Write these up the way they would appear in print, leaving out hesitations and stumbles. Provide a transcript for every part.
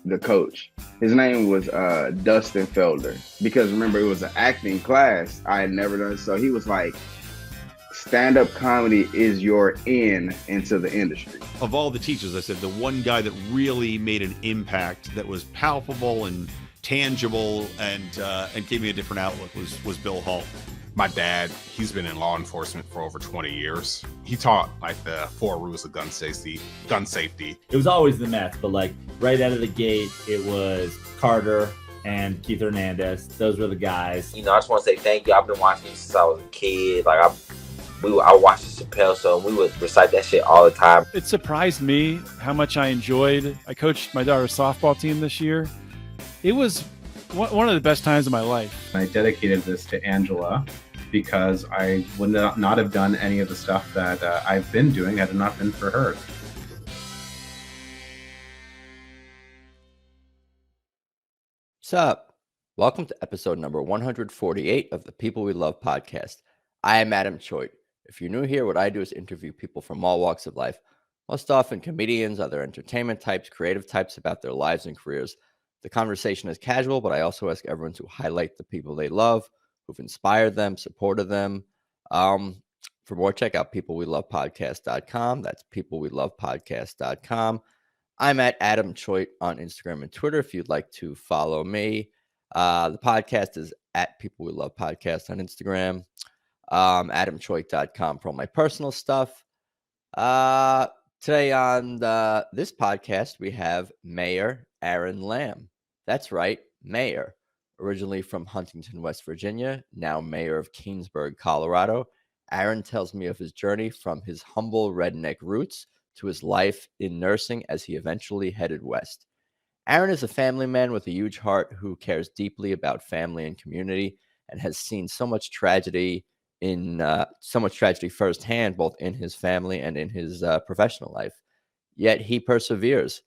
the coach. His name was Dustin Felder, because remember, it was an acting class I had never done. So he was like, stand-up comedy is your into the industry. Of all the teachers, I said the one guy that really made an impact that was palpable and tangible and gave me a different outlook was Bill Hall. My dad, he's been in law enforcement for over 20 years. He taught like the 4 rules of gun safety. It was always the Mets, but like right out of the gate, it was Carter and Keith Hernandez. Those were the guys. You know, I just want to say thank you. I've been watching you since I was a kid. Like I watched the Chappelle Show, and we would recite that shit all the time. It surprised me how much I enjoyed. I coached my daughter's softball team this year. It was one of the best times of my life. I dedicated this to Angela because I would not have done any of the stuff that I've been doing had it not been for her. What's up? Welcome to episode number 148 of the People We Love podcast. I am Adam Choate. If you're new here, what I do is interview people from all walks of life, most often comedians, other entertainment types, creative types, about their lives and careers. The conversation is casual, but I also ask everyone to highlight the people they love, who've inspired them, supported them. For more, check out peoplewelovepodcast.com. That's peoplewelovepodcast.com. I'm at Adam Choate on Instagram and Twitter if you'd like to follow me. The podcast is at People We Love Podcast on Instagram. AdamChoate.com for all my personal stuff. Today on this podcast, we have Mayor Aron Lam. That's right, Mayor. Originally from Huntington, West Virginia, now Mayor of Keenesburg, Colorado. Aron tells me of his journey from his humble redneck roots to his life in nursing as he eventually headed west. Aron is a family man with a huge heart who cares deeply about family and community and has seen so much tragedy firsthand, both in his family and in his professional life. Yet he perseveres,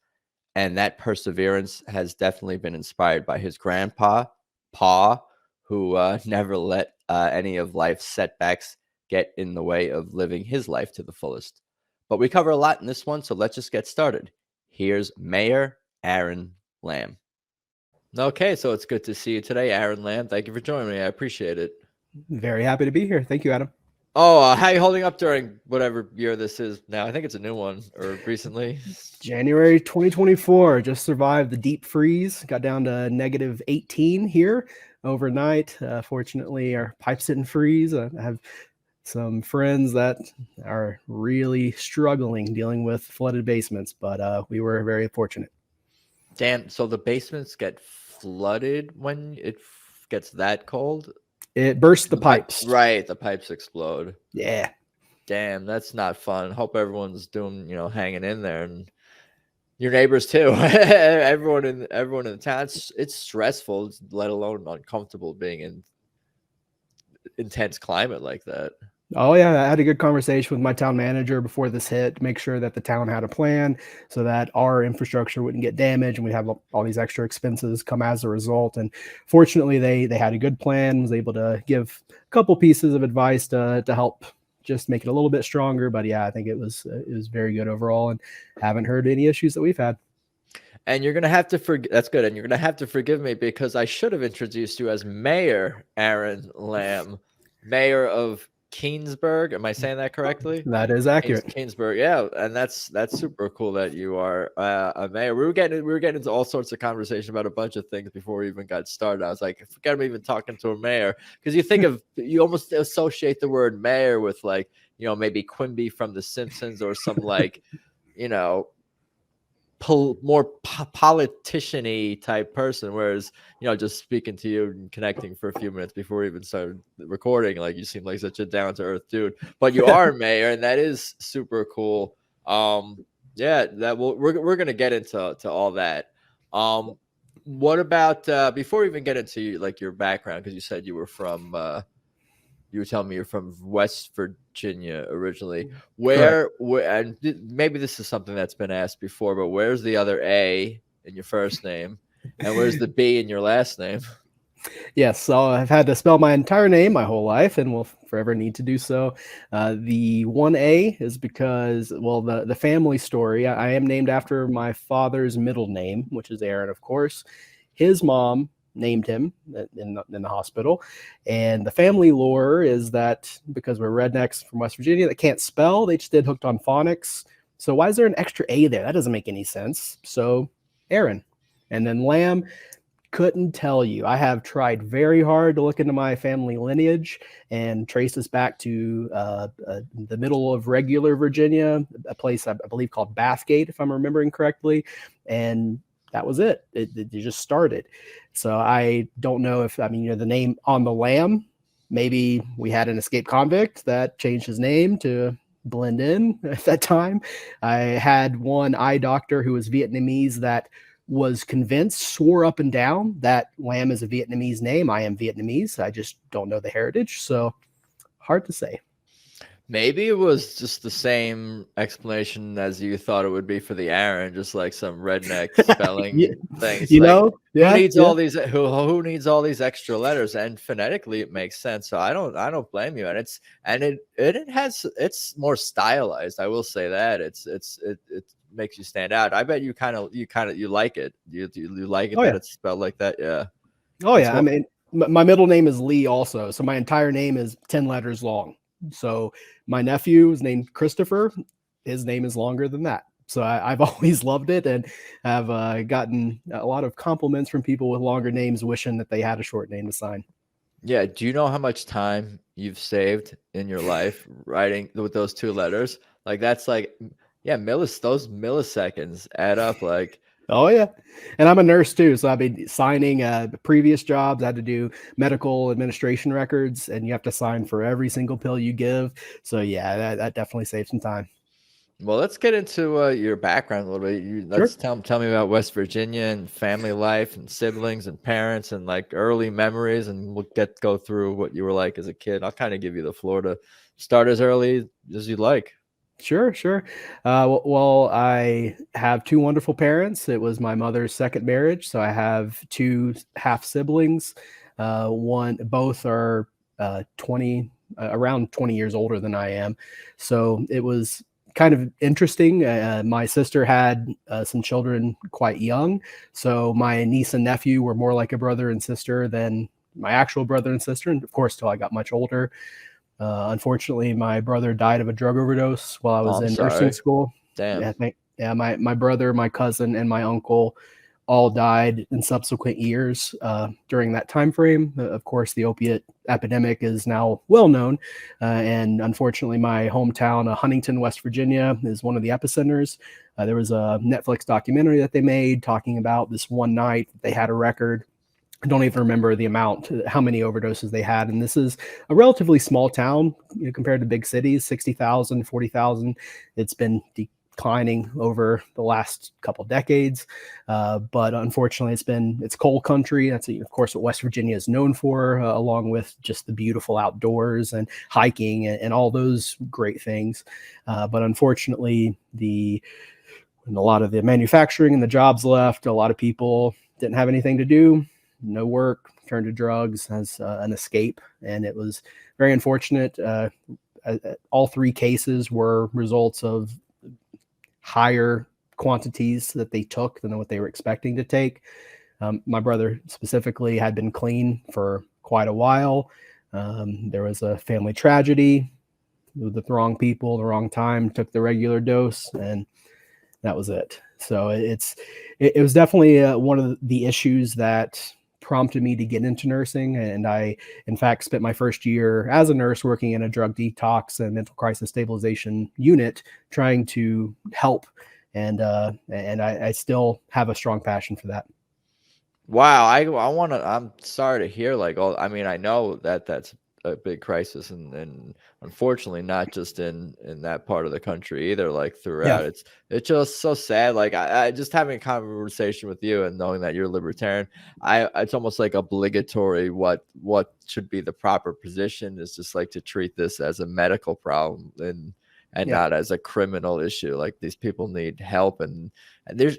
and that perseverance has definitely been inspired by his grandpa, Pa, who never let any of life's setbacks get in the way of living his life to the fullest. But we cover a lot in this one, so let's just get started. Here's Mayor Aron Lam. Okay, so it's good to see you today, Aron Lam. Thank you for joining me. I appreciate it. Very happy to be here. Thank you, Adam. Oh, how are you holding up during whatever year this is now? I think it's a new one, or recently. January 2024. Just survived the deep freeze. Got down to negative 18 here overnight. Fortunately, our pipes didn't freeze. I have some friends that are really struggling dealing with flooded basements, but we were very fortunate. Damn, so the basements get flooded when it gets that cold? It bursts the pipes. Right, the pipes explode. Yeah. Damn, that's not fun. Hope everyone's doing, hanging in there, and your neighbors too. everyone in the town. It's stressful, let alone uncomfortable being in intense climate like that. Oh yeah, I had a good conversation with my town manager before this hit to make sure that the town had a plan so that our infrastructure wouldn't get damaged and we'd have all these extra expenses come as a result. And fortunately, they had a good plan, was able to give a couple pieces of advice to help just make it a little bit stronger. But yeah, I think it was very good overall, and haven't heard any issues that we've had. And you're gonna have to that's good. And you're gonna have to forgive me because I should have introduced you as Mayor Aron Lam, Mayor of Keenesburg. Am I saying that correctly? That is accurate. Keenesburg, yeah, and that's super cool that you are a mayor. We were getting into all sorts of conversation about a bunch of things before we even got started. I was like, forget I'm even talking to a mayor, because you almost associate the word mayor with like, maybe Quimby from The Simpsons or some like, more politician-y type person, whereas just speaking to you and connecting for a few minutes before we even started recording, like, you seem like such a down-to-earth dude, but you are mayor, and that is super cool. We're gonna get into all that. What about before we even get into like your background, because you said you were from you were telling me you're from West Virginia originally. Where, and maybe this is something that's been asked before, but where's the other A in your first name, and where's the B in your last name? Yes, so I've had to spell my entire name my whole life and will forever need to do so. The 1A is because, well, the family story, I am named after my father's middle name, which is Aaron, of course. His mom named him in the hospital. And the family lore is that because we're rednecks from West Virginia that can't spell, they just did hooked on phonics. So why is there an extra A there? That doesn't make any sense. So Aaron. And then Lamb, couldn't tell you. I have tried very hard to look into my family lineage and trace this back to the middle of regular Virginia, a place I believe called Bathgate, if I'm remembering correctly. And that was it. It just started. So I don't know if, I mean, the name on the lamb, maybe we had an escaped convict that changed his name to blend in at that time. I had one eye doctor who was Vietnamese that was convinced, swore up and down that Lam is a Vietnamese name. I am Vietnamese. I just don't know the heritage. So hard to say. Maybe it was just the same explanation as you thought it would be for the Aaron, just like some redneck spelling things. Who needs all these who needs all these extra letters? And phonetically it makes sense. So I don't blame you. And it's more stylized. I will say that. It makes you stand out. I bet you like it. You like it that it's spelled like that. Yeah. Oh yeah. I mean, my middle name is Lee also. So my entire name is 10 letters long. So my nephew is named Christopher. His name is longer than that. So I've always loved it and have gotten a lot of compliments from people with longer names wishing that they had a short name to sign. Yeah. Do you know how much time you've saved in your life writing with those two letters? Like that's like, yeah, those milliseconds add up like. Oh yeah. And I'm a nurse too. So I've been signing previous jobs. I had to do medical administration records and you have to sign for every single pill you give. So yeah, that definitely saves some time. Well, let's get into your background a little bit. Let's tell me about West Virginia and family life and siblings and parents and like early memories. And we'll go through what you were like as a kid. I'll kind of give you the floor to start as early as you like. Sure. Well, I have two wonderful parents. It was my mother's second marriage. So I have two half siblings. Both are around 20 years older than I am. So it was kind of interesting. My sister had some children quite young. So my niece and nephew were more like a brother and sister than my actual brother and sister. And of course, till I got much older. Unfortunately, my brother died of a drug overdose while I was in nursing school. Damn. Yeah, my brother, my cousin, and my uncle all died in subsequent years during that time frame. Of course, the opiate epidemic is now well known, and unfortunately, my hometown, Huntington, West Virginia, is one of the epicenters. There was a Netflix documentary that they made talking about this one night they had a record. I don't even remember the amount, how many overdoses they had. And this is a relatively small town compared to big cities, 60,000, 40,000. It's been declining over the last couple decades. But unfortunately, it's coal country. That's, of course, what West Virginia is known for, along with just the beautiful outdoors and hiking and all those great things. But unfortunately, when a lot of the manufacturing and the jobs left, a lot of people didn't have anything to do. No work, turned to drugs as an escape. And it was very unfortunate. All three cases were results of higher quantities that they took than what they were expecting to take. My brother specifically had been clean for quite a while. There was a family tragedy with the wrong people, the wrong time, took the regular dose, and that was it. So it was definitely one of the issues that prompted me to get into nursing. And I, in fact, spent my first year as a nurse working in a drug detox and mental crisis stabilization unit, trying to help. And I still have a strong passion for that. Wow. I'm sorry to hear I know that that's a big crisis and unfortunately not just in that part of the country either, like throughout. Yeah. It's just so sad. Like I just having a conversation with you and knowing that you're a libertarian, it's almost like obligatory what should be the proper position is just like to treat this as a medical problem. And and not as a criminal issue. Like, these people need help, and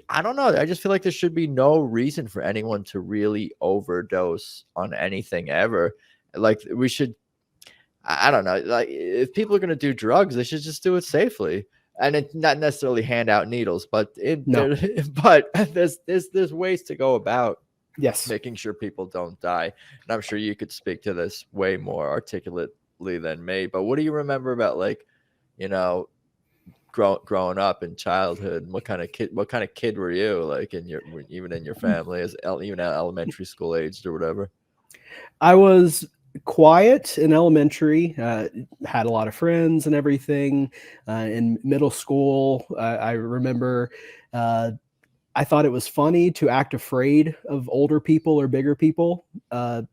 I don't know, I just feel like there should be no reason for anyone to really overdose on anything ever. Like, we should, I don't know, like, if people are going to do drugs, they should just do it safely, and it not necessarily hand out needles, but but there's ways to go about making sure people don't die. And I'm sure you could speak to this way more articulately than me, but what do you remember about, like, you know, growing up in childhood? What kind of kid were you, like, even in your family, even at elementary school aged or whatever? I was quiet in elementary, had a lot of friends and everything. In middle school, I remember I thought it was funny to act afraid of older people or bigger people. I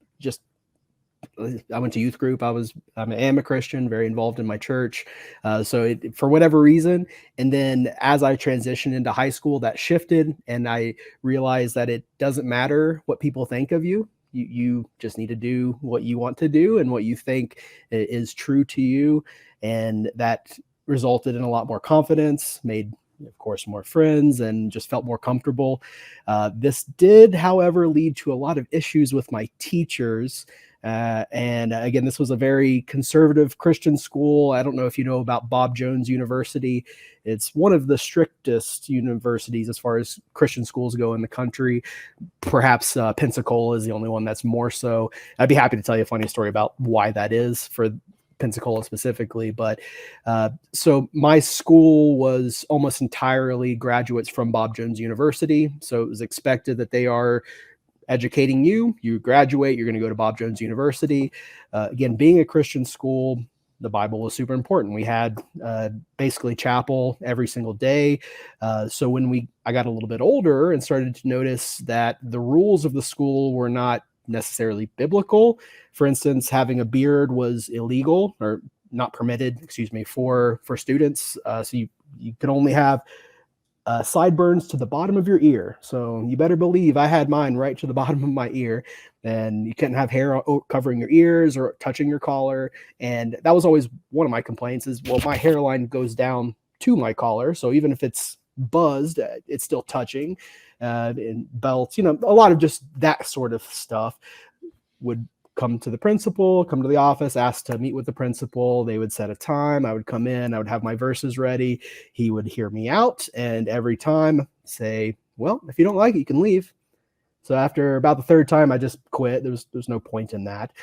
went to youth group. I am a Christian, very involved in my church. For whatever reason, and then as I transitioned into high school, that shifted, and I realized that it doesn't matter what people think of you. You just need to do what you want to do and what you think is true to you. And that resulted in a lot more confidence, made, of course, more friends, and just felt more comfortable. This did, however, lead to a lot of issues with my teachers. And again, this was a very conservative Christian school. I don't know if you know about Bob Jones University. It's one of the strictest universities as far as Christian schools go in the country. Perhaps Pensacola is the only one that's more so. I'd be happy to tell you a funny story about why that is for Pensacola specifically. But so my school was almost entirely graduates from Bob Jones University. So it was expected that they are educating you. You graduate, you're going to go to Bob Jones University. Again, being a Christian school, the Bible was super important. We had basically chapel every single day. So when I got a little bit older and started to notice that the rules of the school were not necessarily biblical. For instance, having a beard was illegal, or not permitted, for students. So you could only have sideburns to the bottom of your ear. So you better believe I had mine right to the bottom of my ear, and you couldn't have hair covering your ears or touching your collar. And that was always one of my complaints is, well, my hairline goes down to my collar. So even if it's buzzed, it's still touching. And belts, a lot of just that sort of stuff. Would come to the principal, come to the office, ask to meet with the principal. They would set a time. I would come in. I would have my verses ready. He would hear me out, and every time say, well, if you don't like it, you can leave. So after about the third time, I just quit. There's no point in that.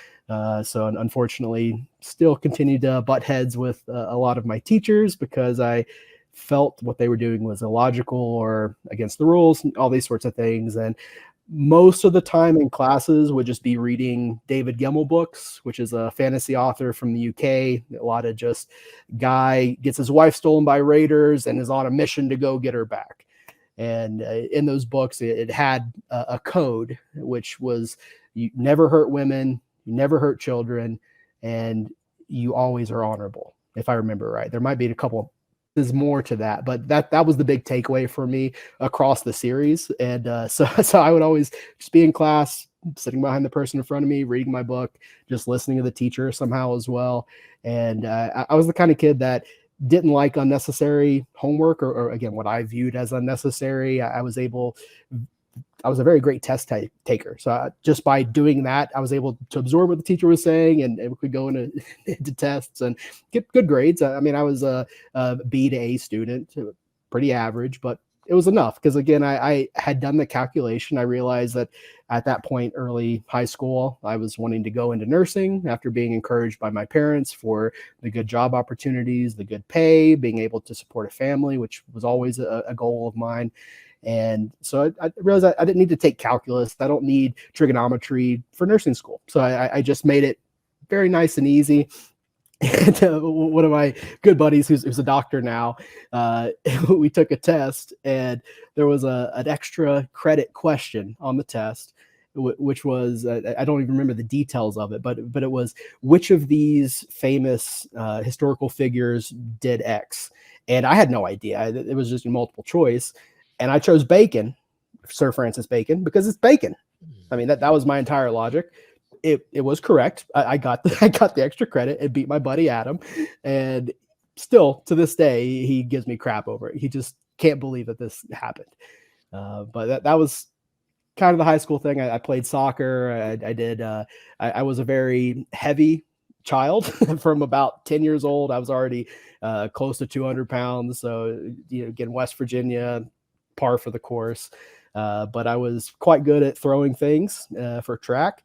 So unfortunately, still continued to butt heads with a lot of my teachers because I felt what they were doing was illogical or against the rules, all these sorts of things. And most of the time in classes would just be reading David Gemmell books, which is a fantasy author from the UK. A lot of just guy gets his wife stolen by raiders and is on a mission to go get her back. And in those books, it had a code, which was you never hurt women, you never hurt children, and you always are honorable, if I remember right. There might be a couple. There's more to that, but that was the big takeaway for me across the series. And so I would always just be in class, sitting behind the person in front of me, reading my book, just listening to the teacher somehow as well. And I was the kind of kid that didn't like unnecessary homework or again, what I viewed as unnecessary. I was a very great test taker. So just by doing that, I was able to absorb what the teacher was saying, and we could go into tests and get good grades. I mean, I was a B to A student, pretty average, but it was enough because, again, I had done the calculation. I realized that at that point, early high school, I was wanting to go into nursing after being encouraged by my parents for the good job opportunities, the good pay, being able to support a family, which was always a goal of mine. And so I realized I didn't need to take calculus. I don't need trigonometry for nursing school. So I just made it very nice and easy. And one of my good buddies, who's a doctor now, we took a test, and there was an extra credit question on the test, which was, I don't even remember the details of it, but it was, which of these famous historical figures did X? And I had no idea. It was just a multiple choice. And I chose Bacon, Sir Francis Bacon, because it's bacon. I mean, that was my entire logic. It was correct. I got the extra credit and beat my buddy Adam. And still to this day, he gives me crap over it. He just can't believe that this happened. But that was kind of the high school thing. I played soccer. I was a very heavy child from about 10 years old. I was already close to 200 pounds. So, again, West Virginia, par for the course. But I was quite good at throwing things for track.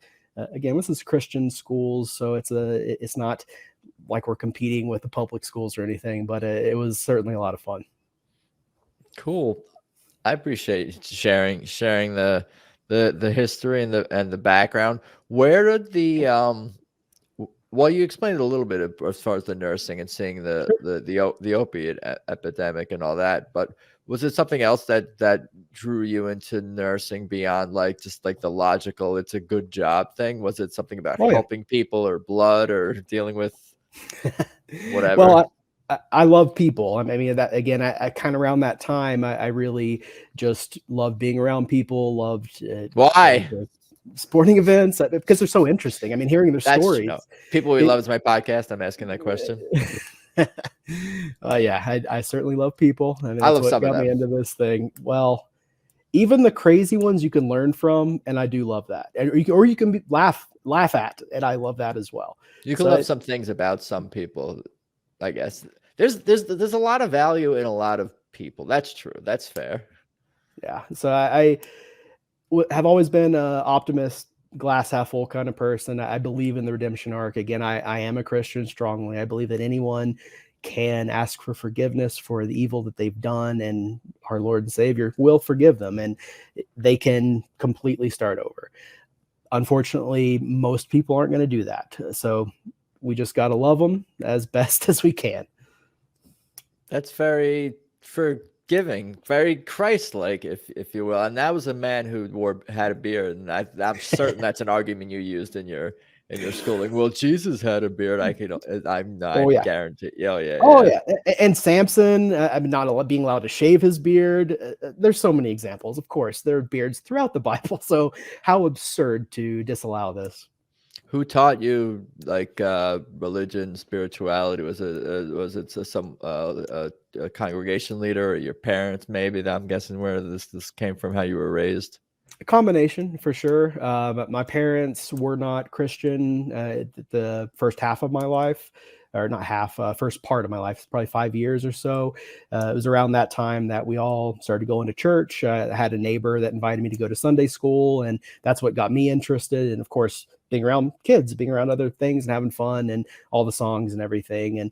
Again, this is Christian schools, so it's not like we're competing with the public schools or anything, but it was certainly a lot of fun. Cool. I appreciate sharing the history and the background. Where did the well, you explained it a little bit as far as the nursing and seeing the opiate epidemic and all that, but was it something else that drew you into nursing beyond like just like the logical, it's a good job thing? Was it something about helping people or blood or dealing with whatever? Well, I love people. I mean, that again, I kind of around that time, I really just loved being around people, loved why sporting events because they're so interesting. I mean, hearing their stories. No. People we love is my podcast. I'm asking that question. Yeah, I certainly love people. I mean, I love what some got of them. me into this thing. Well, even the crazy ones you can learn from, and I do love that. Or you can laugh at, and I love that as well. You can love some things about some people, I guess. There's a lot of value in a lot of people. That's true. That's fair. Yeah. So I have always been an optimist, glass half full kind of person. I believe in the redemption arc. Again, I am a Christian strongly. I believe that anyone can ask for forgiveness for the evil that they've done, and our Lord and Savior will forgive them, and they can completely start over. Unfortunately, most people aren't going to do that. So we just got to love them as best as we can. That's very forgiving, very Christ-like, if you will. And that was a man who had a beard, and I'm certain that's an argument you used in your schooling. Well, Jesus had a beard. I guarantee. Yeah. And Samson, not being allowed to shave his beard. There's so many examples. Of course, there are beards throughout the Bible. So how absurd to disallow this. Who taught you like religion, spirituality? Was it some a congregation leader or your parents? Maybe I'm guessing where this came from, how you were raised. A combination for sure. But my parents were not Christian the first half of my life, or not half, first part of my life, probably 5 years or so. It was around that time that we all started going to church. I had a neighbor that invited me to go to Sunday school, and that's what got me interested. And of course, being around kids, being around other things and having fun and all the songs and everything, and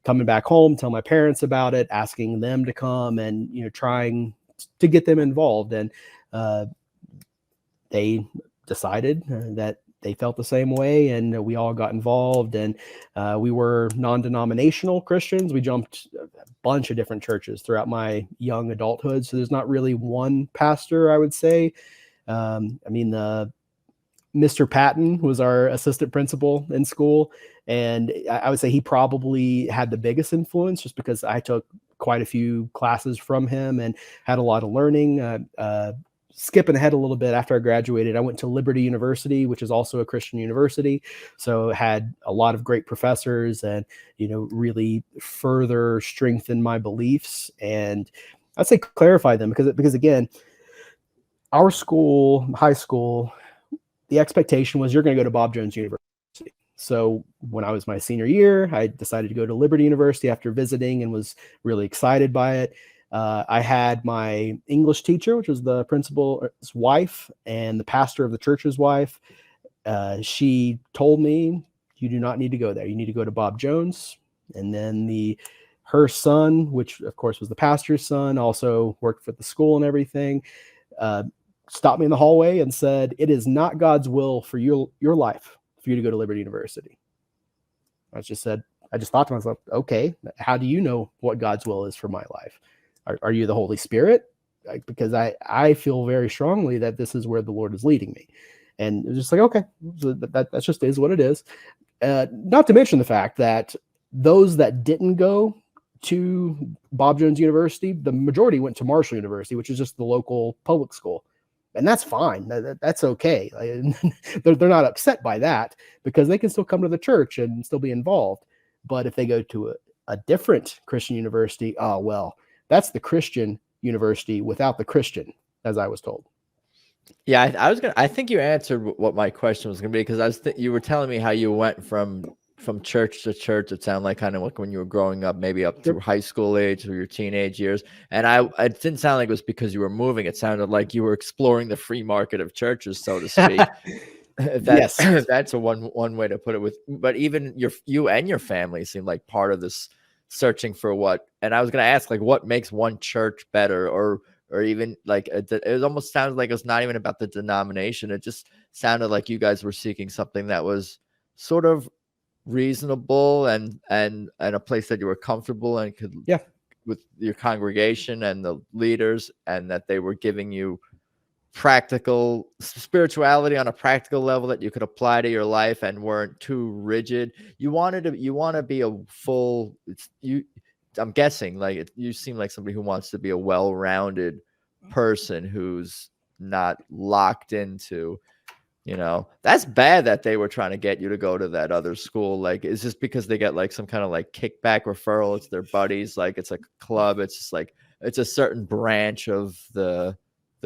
coming back home, tell my parents about it, asking them to come and, trying to get them involved. And they decided that they felt the same way, and we all got involved, and we were non-denominational Christians. We jumped a bunch of different churches throughout my young adulthood. So there's not really one pastor, I would say. Mr. Patton was our assistant principal in school, and I would say he probably had the biggest influence just because I took quite a few classes from him and had a lot of learning. Skipping ahead a little bit, after I graduated, I went to Liberty University, which is also a Christian university. So had a lot of great professors and, really further strengthened my beliefs. And I'd say clarify them because again, our school, high school, the expectation was you're going to go to Bob Jones University. So when I was my senior year, I decided to go to Liberty University after visiting and was really excited by it. I had my English teacher, which was the principal's wife and the pastor of the church's wife. She told me, you do not need to go there. You need to go to Bob Jones. And then her son, which of course was the pastor's son, also worked for the school and everything, stopped me in the hallway and said, it is not God's will for your life for you to go to Liberty University. I just thought to myself, okay, how do you know what God's will is for my life? Are you the Holy Spirit? Because I feel very strongly that this is where the Lord is leading me. And it's just like, okay, so that just is what it is. Not to mention the fact that those that didn't go to Bob Jones University, the majority went to Marshall University, which is just the local public school. And that's fine. That's okay. They're not upset by that because they can still come to the church and still be involved. But if they go to a different Christian university. Oh, well, that's the Christian university without the Christian, as I was told. Yeah, I think you answered what my question was going to be, because you were telling me how you went from church to church. It sounded like kind of like when you were growing up, maybe up through high school age or your teenage years. And it didn't sound like it was because you were moving. It sounded like you were exploring the free market of churches, so to speak. Yes. That's a one way to put it. But even you and your family seem like part of this searching for what. And I was going to ask, like, what makes one church better, or even like it almost sounds like it's not even about the denomination. It just sounded like you guys were seeking something that was sort of reasonable and a place that you were comfortable and could with your congregation and the leaders, and that they were giving you practical spirituality on a practical level that you could apply to your life and weren't too rigid. You want to be a full, I'm guessing, like, you seem like somebody who wants to be a well-rounded person who's not locked into, that's bad that they were trying to get you to go to that other school. Like, is this because they get like some kind of like kickback referral? It's their buddies, like it's a club. It's just like, it's a certain branch of the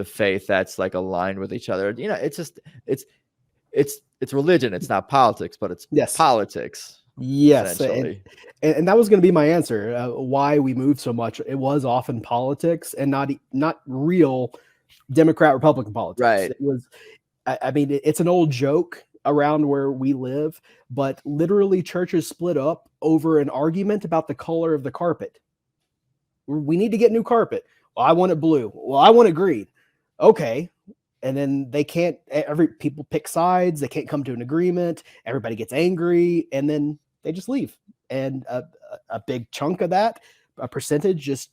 faith that's like aligned with each other. It's just, it's religion. It's not politics, but it's politics. Yes. And that was going to be my answer. Why we moved so much. It was often politics and not real Democrat Republican politics. Right. It was, I mean, it's an old joke around where we live, but literally churches split up over an argument about the color of the carpet. We need to get new carpet. Well, I want it blue. Well, I want it green. Okay. And then people pick sides. They can't come to an agreement. Everybody gets angry, and then they just leave. And a big chunk of that, a percentage, just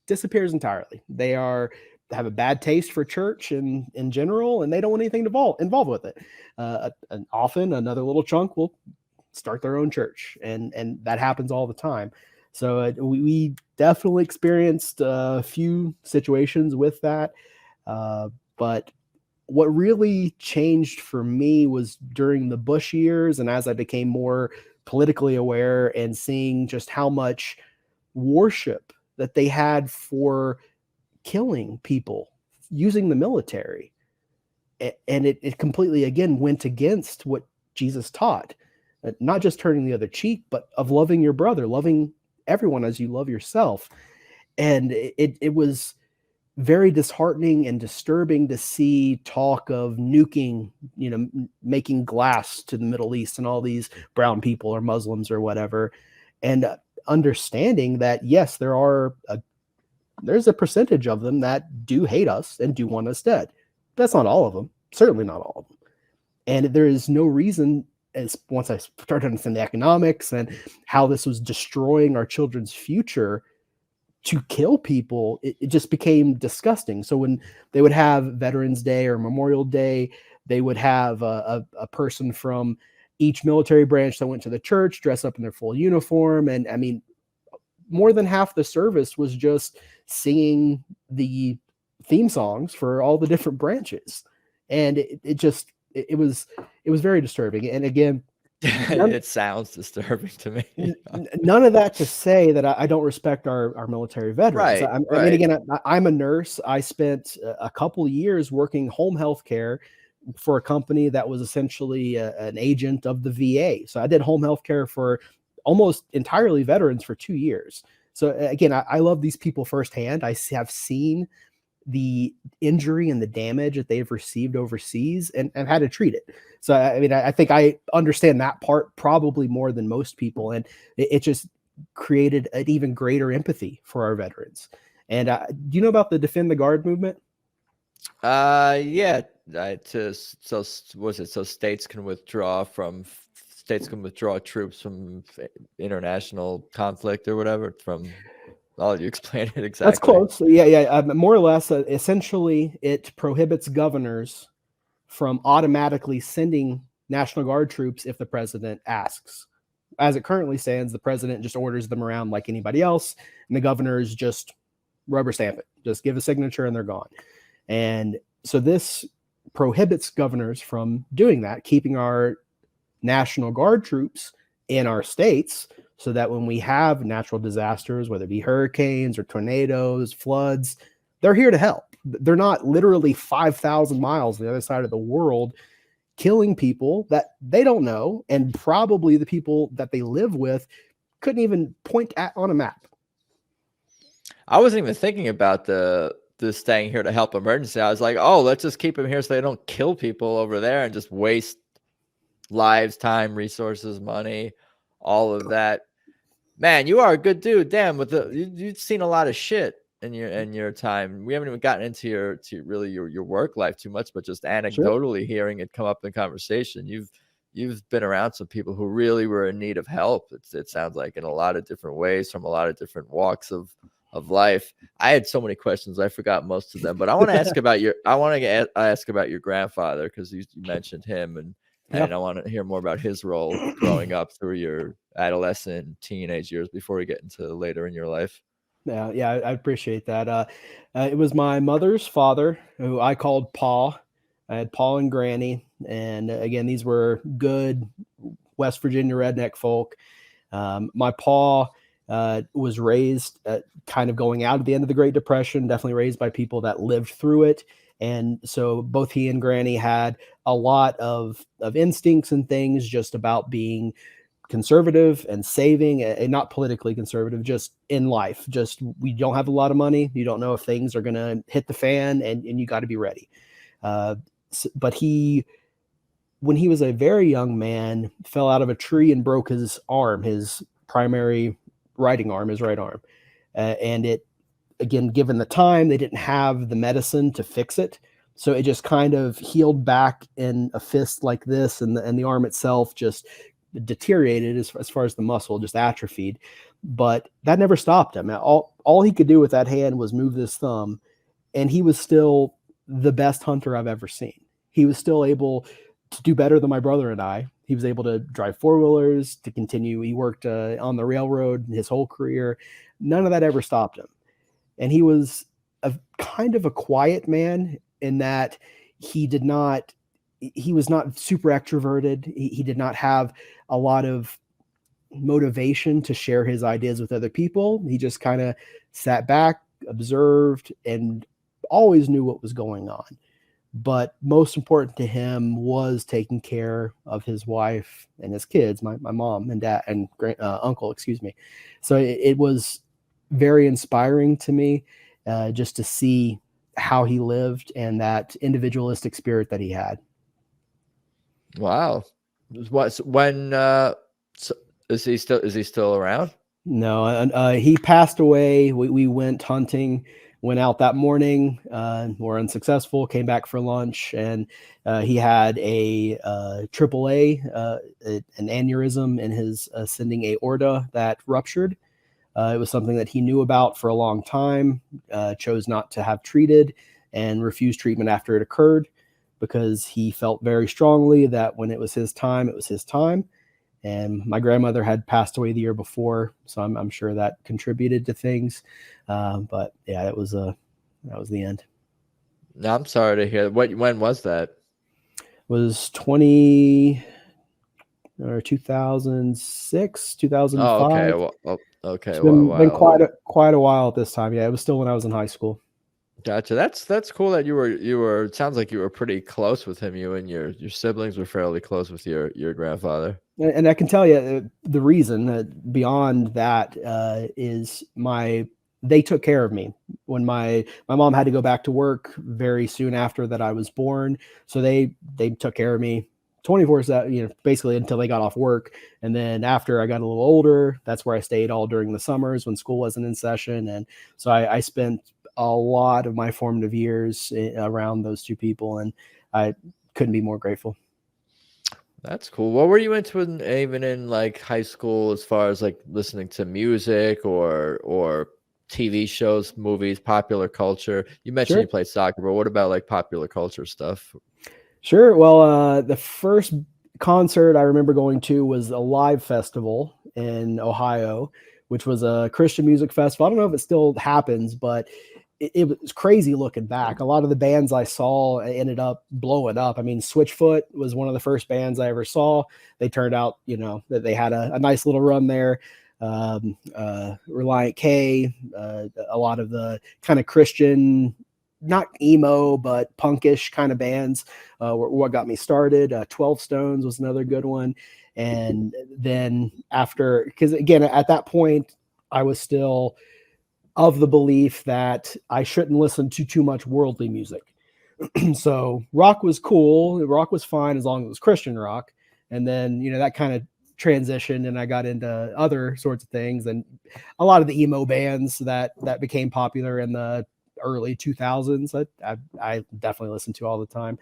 disappears entirely. They have a bad taste for church in general, and they don't want anything involved with it. And often another little chunk will start their own church, and that happens all the time. So we definitely experienced a few situations with that. But what really changed for me was during the Bush years, and as I became more politically aware and seeing just how much worship that they had for killing people using the military. And it completely, again, went against what Jesus taught, not just turning the other cheek, but of loving your brother, loving everyone as you love yourself. And it was very disheartening and disturbing to see talk of nuking, making glass to the Middle East and all these brown people or Muslims or whatever. And understanding that, yes, there's a percentage of them that do hate us and do want us dead. That's not all of them. Certainly not all of them. And there is no reason, as once I started to understand the economics and how this was destroying our children's future, to kill people, it just became disgusting. So when they would have Veterans Day or Memorial Day, they would have a person from each military branch that went to the church dress up in their full uniform. And I mean, more than half the service was just singing the theme songs for all the different branches. And it was very disturbing. And again, it sounds disturbing to me. None of that to say that I don't respect our military veterans. Right, I mean, again, I'm a nurse. I spent a couple of years working home health care for a company that was essentially an agent of the VA. So I did home health care for almost entirely veterans for 2 years. So again, I love these people firsthand. I have seen the injury and the damage that they've received overseas and had to treat it. So, I mean, I think I understand that part probably more than most people. And it just created an even greater empathy for our veterans. And do you know about the Defend the Guard movement? Yeah. So states can withdraw troops from international conflict or whatever from... Oh, you explained it exactly. That's close. Yeah. More or less, essentially, it prohibits governors from automatically sending National Guard troops if the president asks. As it currently stands, the president just orders them around like anybody else, and the governors just rubber stamp it. Just give a signature and they're gone. And so this prohibits governors from doing that, keeping our National Guard troops in our states so that when we have natural disasters, whether it be hurricanes or tornadoes, floods, they're here to help. They're not literally 5,000 miles on the other side of the world killing people that they don't know, and probably the people that they live with couldn't even point at on a map. I wasn't even thinking about the staying here to help emergency. I was like, oh, let's just keep them here so they don't kill people over there and just waste lives, time, resources, money, all of that. Man, you are a good dude. Damn, you've seen a lot of shit in your time. We haven't even gotten into your work life too much, but just anecdotally hearing it come up in conversation. You've been around some people who really were in need of help. It sounds like in a lot of different ways, from a lot of different walks of life. I had so many questions, I forgot most of them, but I want to ask about your grandfather, because you mentioned him, and I want to hear more about his role growing up through your adolescent, teenage years before we get into later in your life. Yeah, I appreciate that. It was my mother's father, who I called Pa. I had Pa and Granny, and again, these were good West Virginia redneck folk. My Pa was raised kind of going out at the end of the Great Depression, definitely raised by people that lived through it. And so both he and Granny had a lot of instincts and things just about being conservative and saving, and not politically conservative, just in life. Just, we don't have a lot of money. You don't know if things are going to hit the fan, and you got to be ready. But when he was a very young man, fell out of a tree and broke his arm, his primary riding arm, his right arm. And it, again, given the time, they didn't have the medicine to fix it. So it just kind of healed back in a fist like this, and the arm itself just deteriorated as far as the muscle, just atrophied. But that never stopped him. All he could do with that hand was move this thumb, and he was still the best hunter I've ever seen. He was still able to do better than my brother and I. He was able to drive four-wheelers, to continue. He worked on the railroad his whole career. None of that ever stopped him. And he was a kind of a quiet man, in that he was not super extroverted. He did not have a lot of motivation to share his ideas with other people. He just kind of sat back, observed, and always knew what was going on. But most important to him was taking care of his wife and his kids, my mom and dad and uncle, excuse me. So it was very inspiring to me, just to see how he lived and that individualistic spirit that he had. Wow. Is he still around? No, he passed away. We went hunting, went out that morning, were unsuccessful, came back for lunch, and he had a AAA, an aneurysm in his ascending aorta that ruptured. It was something that he knew about for a long time, chose not to have treated, and refused treatment after it occurred, because he felt very strongly that when it was his time, it was his time. And my grandmother had passed away the year before, so I'm sure that contributed to things. But yeah, that was the end. No, I'm sorry to hear. When was that? It was 2006, 2005. Oh, okay. Well, okay. It's been quite a while at this time. Yeah, it was still when I was in high school. Gotcha. That's cool that you were. It sounds like you were pretty close with him. You and your siblings were fairly close with your grandfather. And I can tell you the reason beyond that is they took care of me when my mom had to go back to work very soon after that I was born. So they took care of me 24/7, basically until they got off work. And then after I got a little older, that's where I stayed all during the summers when school wasn't in session. And so I spent a lot of my formative years around those two people, and I couldn't be more grateful. That's cool. What were you into even in like high school, as far as like listening to music or TV shows, movies, popular culture? You mentioned you played soccer, but what about like popular culture stuff? Sure. Well, the first concert I remember going to was a live festival in Ohio, which was a Christian music festival. I don't know if it still happens, but it was crazy looking back. A lot of the bands I saw ended up blowing up. I mean, Switchfoot was one of the first bands I ever saw. They turned out, that they had a nice little run there. Reliant K, a lot of the kind of Christian, not emo, but punkish kind of bands were what got me started. 12 Stones was another good one. And then after, because again, at that point, I was still of the belief that I shouldn't listen to too much worldly music. So rock was cool. Rock was fine as long as it was Christian rock. And then, that kind of transitioned and I got into other sorts of things, and a lot of the emo bands that became popular in the early 2000s, I definitely listened to all the time.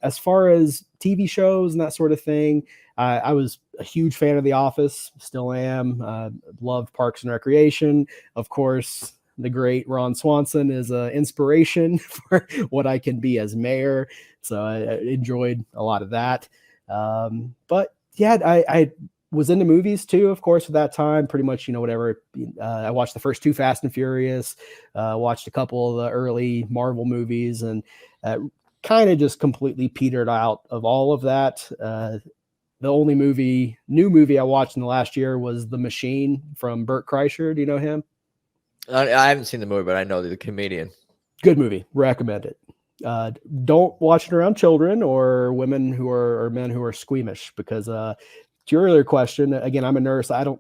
As far as TV shows and that sort of thing, I was a huge fan of The Office, still am. Loved Parks and Recreation. Of course, the great Ron Swanson is an inspiration for what I can be as mayor. So I enjoyed a lot of that. But yeah, I was into movies too, of course, at that time, pretty much, whatever. I watched the first 2 Fast and Furious, watched a couple of the early Marvel movies, and kind of just completely petered out of all of that. The only new movie I watched in the last year was The Machine from Burt Kreischer. Do you know him? I haven't seen the movie, but I know the comedian. Good movie. Recommend it. Don't watch it around children or women or men who are squeamish, because to your earlier question, again, I'm a nurse. I don't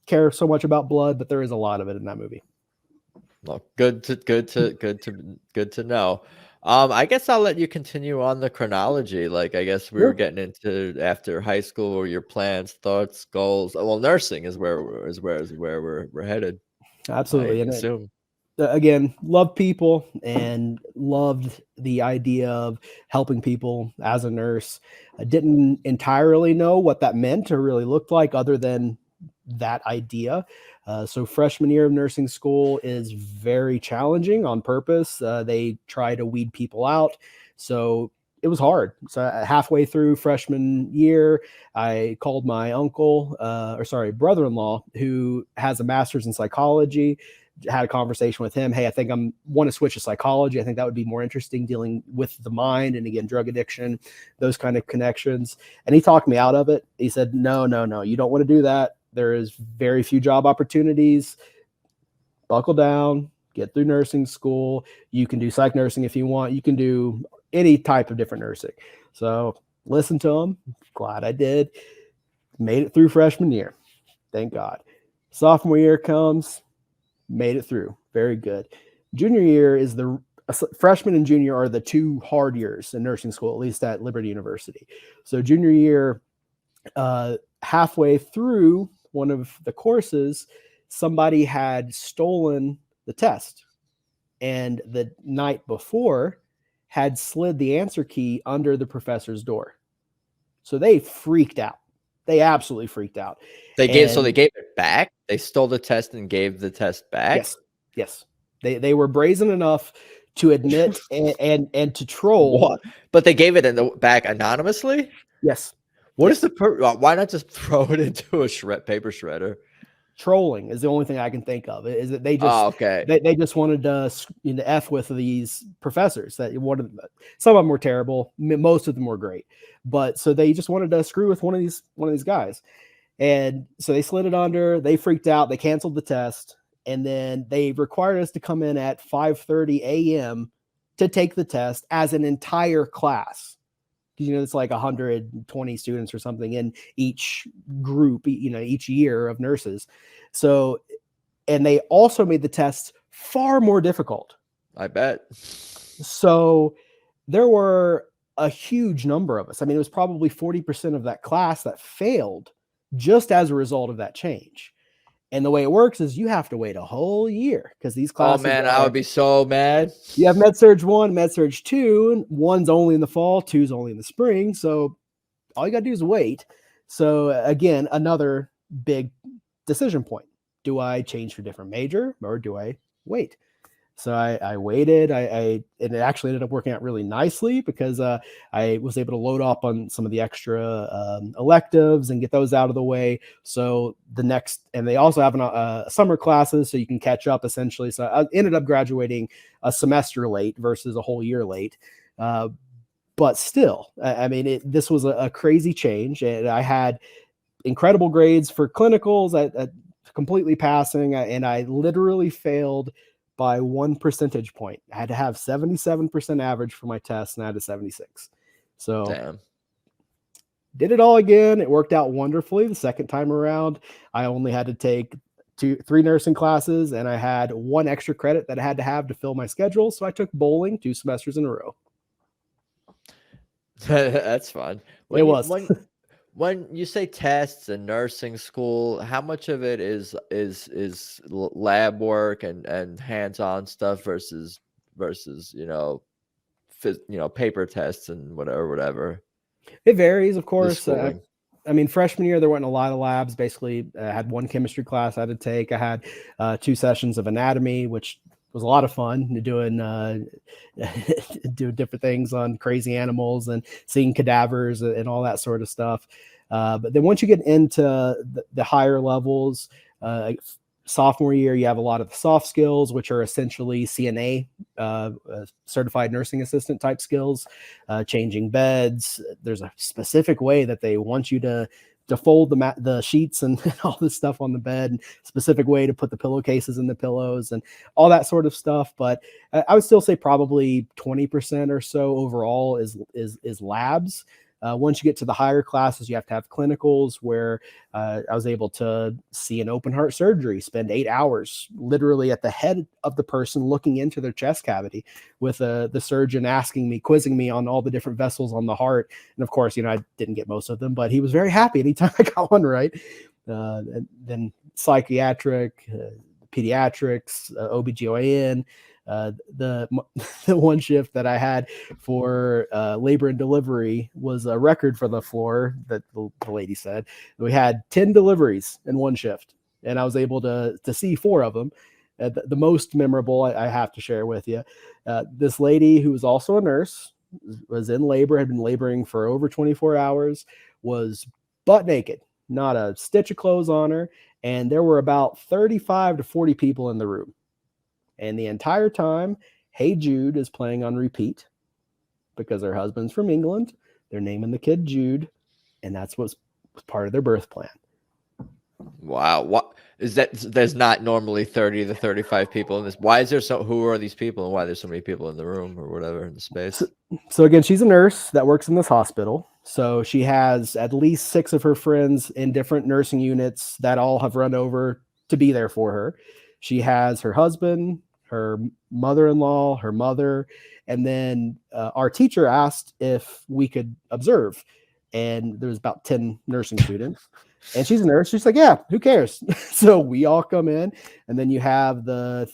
care so much about blood, but there is a lot of it in that movie. Well, good to know. I guess I'll let you continue on the chronology. Like, I guess we were getting into after high school, or your plans, thoughts, goals. Well, nursing is where we're headed. Absolutely. I assume. Again, loved people and loved the idea of helping people as a nurse. I didn't entirely know what that meant or really looked like, other than that idea. So freshman year of nursing school is very challenging on purpose. They try to weed people out. So it was hard. So halfway through freshman year, I called my brother-in-law, who has a master's in psychology. Had a conversation with him. Hey, I think I want to switch to psychology. I think that would be more interesting, dealing with the mind and, again, drug addiction, those kind of connections. And he talked me out of it. He said, no, you don't want to do that. There is very few job opportunities. Buckle down, get through nursing school. You can do psych nursing if you want. You can do any type of different nursing. So listen to him. Glad I did. Made it through freshman year. Thank God. Sophomore year comes. Made it through. Very good. Junior year is freshman and junior are the 2 hard years in nursing school, at least at Liberty University. So junior year, halfway through one of the courses, somebody had stolen the test, and the night before had slid the answer key under the professor's door. So they freaked out. They absolutely freaked out. They gave it back. They stole the test and gave the test back. Yes. They were brazen enough to admit and to troll. What? But they gave it back anonymously. Yes. What is why not just throw it into a paper shredder? Trolling is the only thing I can think of. Is that they just they just wanted to F with these professors. That some of them were terrible, most of them were great, but so they just wanted to screw with one of these guys, and so they slid it under. They freaked out. They canceled the test, and then they required us to come in at 5:30 a.m. to take the test as an entire class. It's like 120 students or something in each group, each year of nurses. So, and they also made the tests far more difficult. I bet. So there were a huge number of us. I mean, it was probably 40% of that class that failed just as a result of that change. And the way it works is you have to wait a whole year, because these classes. Oh man, I would be so mad. You have Med-Surg 1, Med-Surg 2, and 1's only in the fall, 2's only in the spring. So all you got to do is wait. So again, another big decision point. Do I change to a different major, or do I wait? So I waited. And it actually ended up working out really nicely, because I was able to load up on some of the extra electives and get those out of the way. So and they also have summer classes, so you can catch up essentially. So I ended up graduating a semester late versus a whole year late. But still, I mean, this was a crazy change, and I had incredible grades for clinicals at completely passing, and I literally failed by 1 percentage point. I had to have 77% average for my test, and I had a 76. So Damn. did it all again. It worked out wonderfully. The second time around, I only had to take 3 nursing classes, and I had 1 extra credit that I had to have to fill my schedule. So I took bowling 2 semesters in a row. That's fun. It was. When you say tests and nursing school, how much of it is lab work and hands-on stuff versus paper tests and whatever? It varies, of course. I mean, freshman year, there weren't a lot of labs. Basically, I had 1 chemistry class I had to take. I had 2 sessions of anatomy, which was a lot of fun, doing different things on crazy animals and seeing cadavers and all that sort of stuff. But then once you get into the higher levels, sophomore year, you have a lot of the soft skills, which are essentially CNA, certified nursing assistant type skills, changing beds. There's a specific way that they want you to fold the sheets and all this stuff on the bed, and specific way to put the pillowcases in the pillows and all that sort of stuff. But I would still say probably 20% or so overall is labs. Once you get to the higher classes, you have to have clinicals where I was able to see an open heart surgery, spend 8 hours literally at the head of the person looking into their chest cavity with the surgeon quizzing me on all the different vessels on the heart. And of course, I didn't get most of them, but he was very happy anytime I got one right. And then psychiatric, pediatrics, OBGYN. The one shift that I had for labor and delivery was a record for the floor, that the lady said. We had 10 deliveries in one shift, and I was able to see 4 of them. The most memorable I have to share with you. This lady, who was also a nurse, was in labor, had been laboring for over 24 hours, was butt naked, not a stitch of clothes on her, and there were about 35 to 40 people in the room. And the entire time, Hey Jude is playing on repeat because her husband's from England. They're naming the kid Jude, and that's what's part of their birth plan. Wow. What is that? There's not normally 30 to 35 people in this. Why is there who are these people, and why there's so many people in the room or whatever in the space? So again, she's a nurse that works in this hospital. So she has at least 6 of her friends in different nursing units that all have run over to be there for her. She has her husband, her mother-in-law, her mother, and then our teacher asked if we could observe. And there was about 10 nursing students. And she's a nurse. She's like, yeah, who cares? So we all come in, and then you have the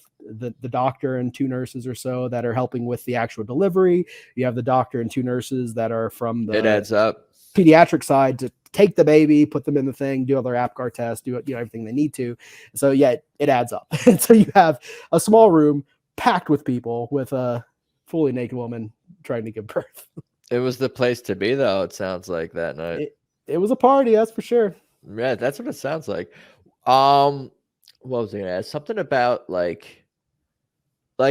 doctor and 2 nurses or so that are helping with the actual delivery. You have the doctor and 2 nurses that are from the it adds up pediatric side to take the baby, put them in the thing, do all their APGAR tests, do everything they need to. So yeah, it adds up. And so you have a small room packed with people with a fully naked woman trying to give birth. It was the place to be, though. It sounds like that night. It was a party, that's for sure. Yeah, that's what it sounds like. What was I gonna ask? Something about like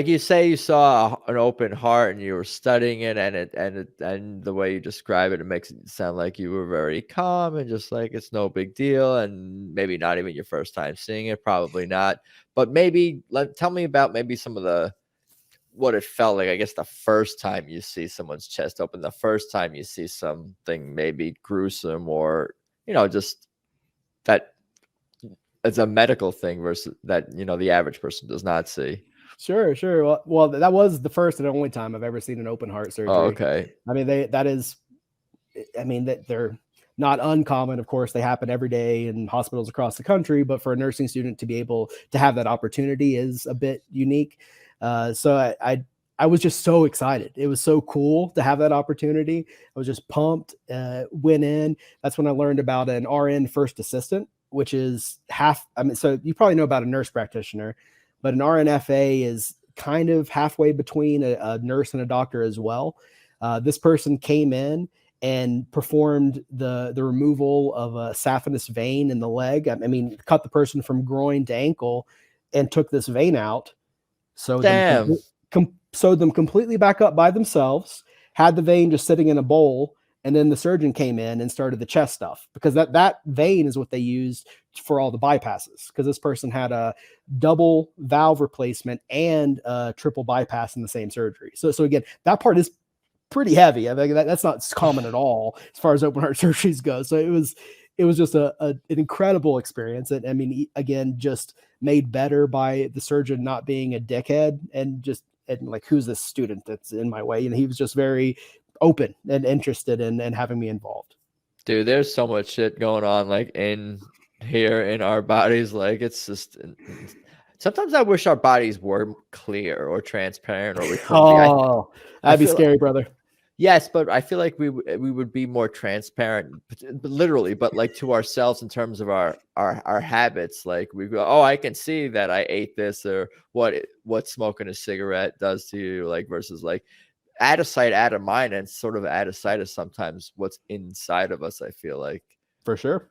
you say you saw an open heart and you were studying it, and the way you describe it, it makes it sound like you were very calm and just like it's no big deal, and maybe not even your first time seeing it, probably not. But maybe tell me about maybe some of what it felt like. I guess the first time you see someone's chest open, the first time you see something maybe gruesome, or just that it's a medical thing versus that the average person does not see. Sure. Well, that was the first and only time I've ever seen an open heart surgery. Oh, okay. I mean, that they're not uncommon. Of course, they happen every day in hospitals across the country, but for a nursing student to be able to have that opportunity is a bit unique. So I was just so excited. It was so cool to have that opportunity. I was just pumped, went in. That's when I learned about an RN first assistant, which is so you probably know about a nurse practitioner, but an RNFA is kind of halfway between a nurse and a doctor as well. This person came in and performed the removal of a saphenous vein in the leg. I mean, cut the person from groin to ankle and took this vein out. So sewed them completely back up by themselves, had the vein just sitting in a bowl, And then the surgeon came in and started the chest stuff, because that vein is what they used for all the bypasses, because this person had a double valve replacement and a triple bypass in the same surgery. So again, that part is pretty heavy. I mean, that's not common at all as far as open heart surgeries go. So it was just an incredible experience. And I mean, again, just made better by the surgeon not being a dickhead and like, who's this student that's in my way? And he was just very open and interested in having me involved. Dude, there's so much shit going on like in here in our bodies. Like, it's just, sometimes I wish our bodies were clear or transparent, or we could that'd be scary, brother. Yes, but I feel like we would be more transparent, but literally, but like to ourselves in terms of our habits. Like, we go, oh, I can see that I ate this, or what smoking a cigarette does to you, like, versus like out of sight, out of mind, and sort of out of sight is sometimes what's inside of us, I feel like. For sure.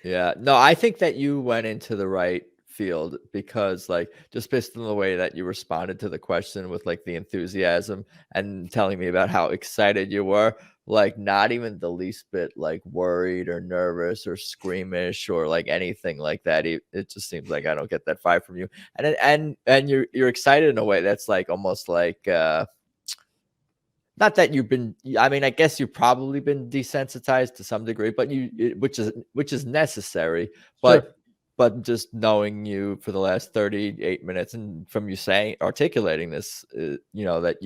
Yeah. No, I think that you went into the right field, because like, just based on the way that you responded to the question with like the enthusiasm and telling me about how excited you were, like not even the least bit like worried or nervous or squeamish or like anything like that. It just seems like I don't get that vibe from you. And you're excited in a way that's like almost like not that you've been, I mean, I guess you've probably been desensitized to some degree, but which is necessary, but sure. But just knowing you for the last 38 minutes, and from you articulating this, that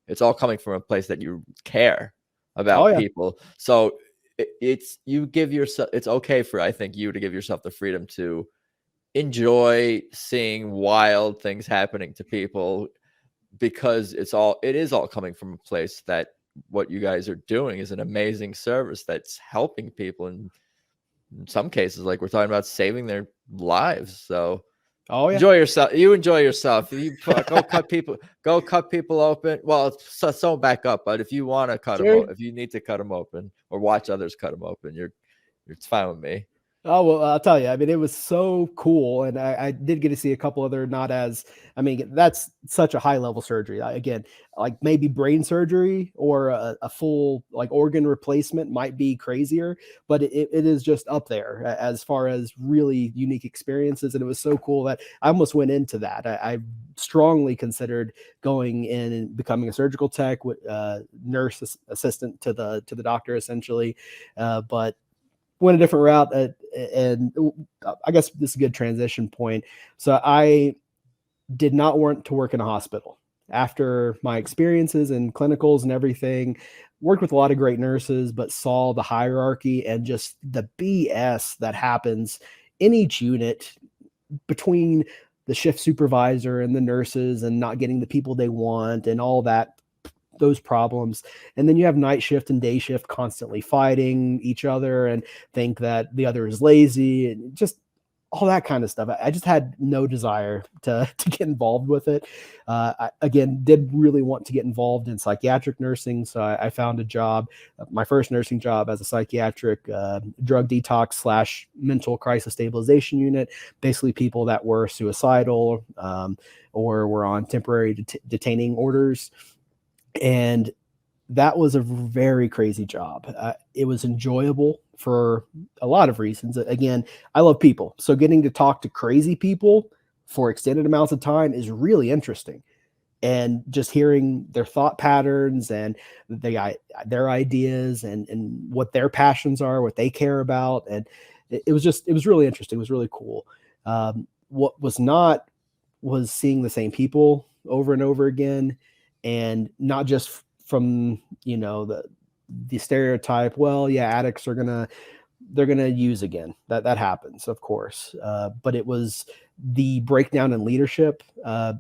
it's all coming from a place that you care about people. So it's okay for, I think, you to give yourself the freedom to enjoy seeing wild things happening to people, because it is all coming from a place that what you guys are doing is an amazing service that's helping people, and in some cases, like we're talking about, saving their lives. So enjoy yourself. You enjoy yourself. You go cut people open. Well, so back up, but if you want to cut them open, if you need to cut them open or watch others cut them open, it's fine with me. Oh, well, I'll tell you, I mean, it was so cool. And I did get to see a couple other that's such a high level surgery. Again, like maybe brain surgery or a full like organ replacement might be crazier, but it is just up there as far as really unique experiences. And it was so cool that I almost went into that. I strongly considered going in and becoming a surgical tech, nurse assistant to the doctor, essentially. But went a different route, and I guess this is a good transition point. So I did not want to work in a hospital. After my experiences in clinicals and everything, worked with a lot of great nurses, but saw the hierarchy and just the BS that happens in each unit between the shift supervisor and the nurses, and not getting the people they want and all those problems. And then you have night shift and day shift constantly fighting each other and think that the other is lazy, and just all that kind of stuff. I just had no desire to get involved with it. I, again, did really want to get involved in psychiatric nursing. So I found a job, my first nursing job, as a psychiatric drug detox / mental crisis stabilization unit, basically people that were suicidal or were on temporary detaining orders. And that was a very crazy job. It was enjoyable for a lot of reasons. Again, I love people. So getting to talk to crazy people for extended amounts of time is really interesting. And just hearing their thought patterns and their ideas and what their passions are, what they care about. And it was really interesting. It was really cool. What was not was seeing the same people over and over again. And not just from, the stereotype, well, yeah, addicts they're going to use again. That happens, of course. But it was the breakdown in leadership.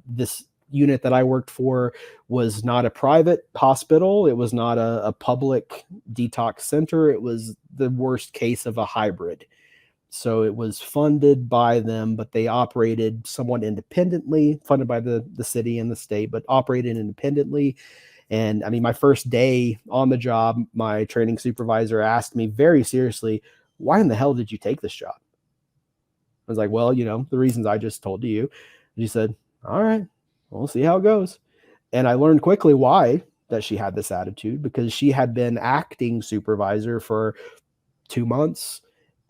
This unit that I worked for was not a private hospital. It was not a public detox center. It was the worst case of a hybrid. So it was funded by them, but they operated somewhat independently, funded by the city and the state, but operated independently. And I mean, my first day on the job, my training supervisor asked me very seriously, why in the hell did you take this job? I was like, well, the reasons I just told you. And he said, all right, we'll see how it goes. And I learned quickly why. that she had this attitude, because she had been acting supervisor for 2 months,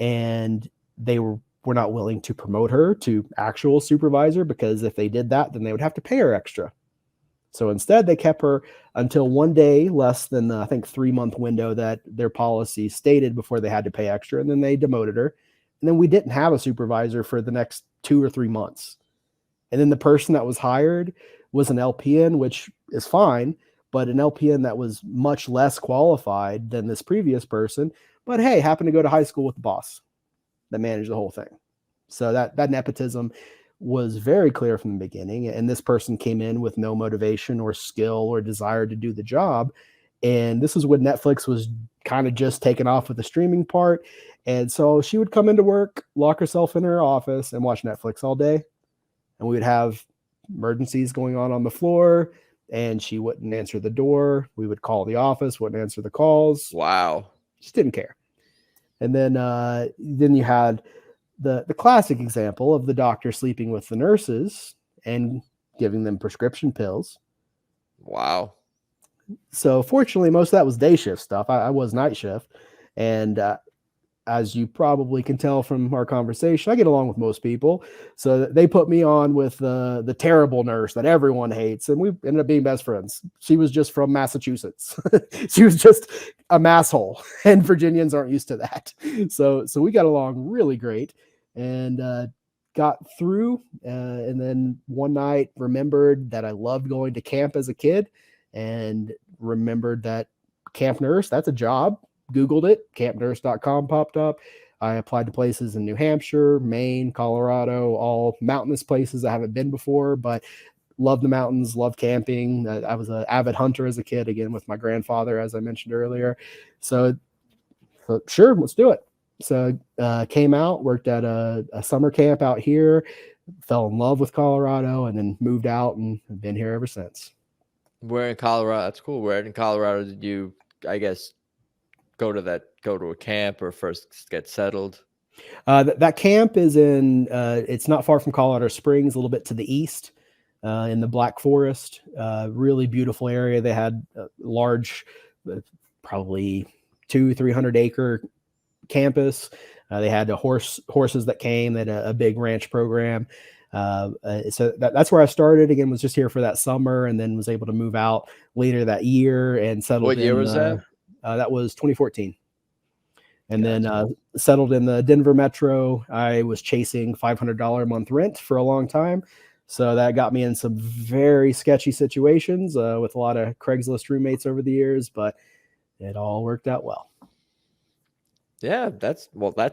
and they were not willing to promote her to actual supervisor, because if they did that, then they would have to pay her extra. So instead, they kept her until one day less than the, I think, 3-month window that their policy stated before they had to pay extra. And then they demoted her. And then we didn't have a supervisor for the next 2 or 3 months. And then the person that was hired was an LPN, which is fine, but an LPN that was much less qualified than this previous person. But hey, happened to go to high school with the boss that managed the whole thing. So that nepotism was very clear from the beginning. And this person came in with no motivation or skill or desire to do the job. And this is when Netflix was kind of just taking off with the streaming part. And so she would come into work, lock herself in her office, and watch Netflix all day. And we would have emergencies going on the floor, and she wouldn't answer the door. We would call the office, wouldn't answer the calls. Wow. Just didn't care. And then you had the classic example of the doctor sleeping with the nurses and giving them prescription pills. Wow. So fortunately, most of that was day shift stuff. I was night shift. And as you probably can tell from our conversation, I get along with most people. So they put me on with the terrible nurse that everyone hates. And we ended up being best friends. She was just from Massachusetts. She was just a masshole. And Virginians aren't used to that. So we got along really great and got through. And then one night remembered that I loved going to camp as a kid and remembered that camp nurse, that's a job. Googled it, campnurse.com popped up. I applied to places in New Hampshire, Maine, Colorado, all mountainous places I haven't been before, but love the mountains, love camping. I was an avid hunter as a kid, again, with my grandfather, as I mentioned earlier. So sure, let's do it. So came out, worked at a summer camp out here, fell in love with Colorado, and then moved out and have been here ever since. Where in Colorado? That's cool. Where in Colorado did you, I guess, go to a camp or first get settled? That camp is in, it's not far from Colorado Springs, a little bit to the east, in the Black Forest. Really beautiful area. They had a large, probably 200-300 acre campus. They had horses that came. They had a big ranch program. So that's where I started. Again, was just here for that summer, and then was able to move out later that year and settled. What year was that? That was 2014. And then settled in the Denver metro. I was chasing $500 a month rent for a long time. So that got me in some very sketchy situations with a lot of Craigslist roommates over the years, but it all worked out well. Yeah, that's